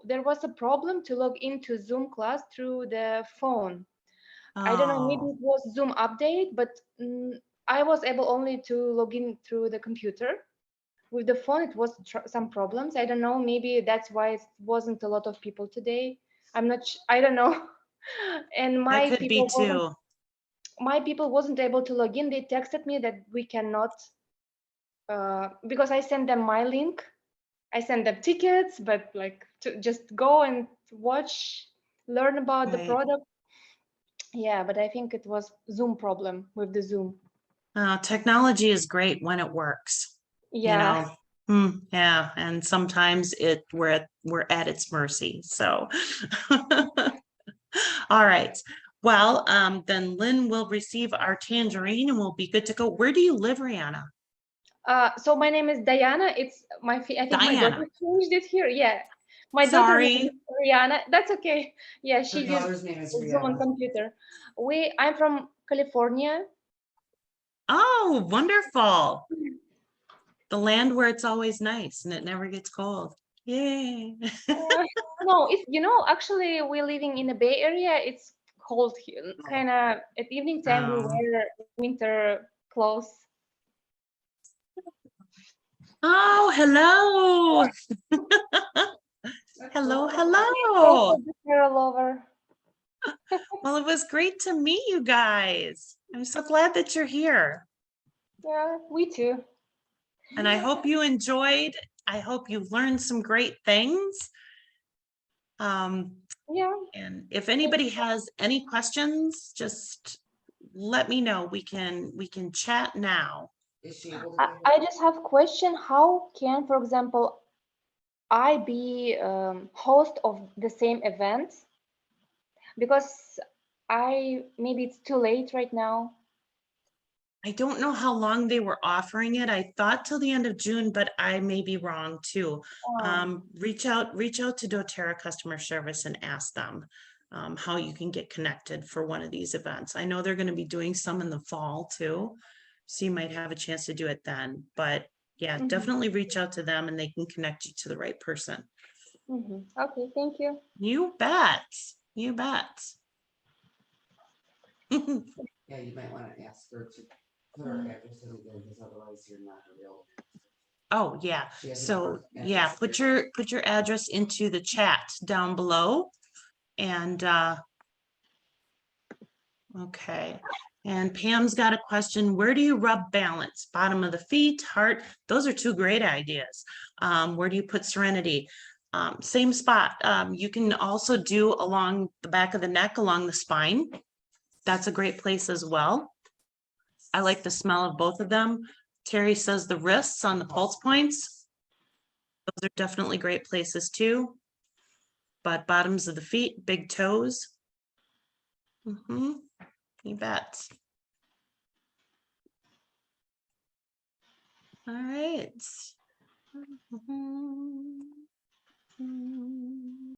there was a problem to log into Zoom class through the phone. I don't know, maybe oh, it was Zoom update, but I was able only to log in through the computer. With the phone, it was some problems. I don't know, maybe that's why it wasn't a lot of people today. I don't know. And that could be too. my people wasn't able to log in. They texted me that we cannot, because I sent them my link. I sent them tickets, but like to just go and watch, learn about the Right. product. Yeah, but I think it was Zoom problem with the Zoom. Technology is great when it works, you Yeah. know. Yeah, and sometimes we're at its mercy. So, all right. Well, then Lynn will receive our tangerine and we'll be good to go. Where do you live, Rihanna? So my name is Diana. I think my daughter Diana. changed it here. Yeah. My daughter name Sorry. is Rihanna. That's okay. Yeah, Her she used daughter's name is Zoom on Rihanna. computer. I'm from California. Oh, wonderful. The land where it's always nice and it never gets cold. Yay. No, actually we're living in the Bay Area. It's cold here. Kind of at evening time we Oh. wear winter clothes. Oh, hello. Hello, hello. Also the Terra lover. Well, it was great to meet you guys. I'm so glad that you're here. Yeah, we too. And I hope you enjoyed. I hope you learned some great things. Yeah. And if anybody has any questions, just let me know. We can chat now. Is she able to I, get I just have question. How can, for example, I be host of the same event? Because maybe it's too late right now. I don't know how long they were offering it. I thought till the end of June, but I may be wrong too. Reach out to doTERRA customer service and ask them how you can get connected for one of these events. I know they're going to be doing some in the fall too, so you might have a chance to do it then. But yeah, definitely reach out to them and they can connect you to the right person. Okay, thank you. You bet. You bet. Yeah, you might want to ask her to put her address in again, because otherwise you're not real. Oh, yeah. She has a So different yeah, address put your address into the chat down below. And okay. And Pam's got a question. Where do you rub balance? Bottom of the feet, heart? Those are two great ideas. Where do you put serenity? Same spot. You can also do along the back of the neck, along the spine. That's a great place as well. I like the smell of both of them. Terry says the wrists on the pulse points. Those are definitely great places too. But bottoms of the feet, big toes. You bet. All right.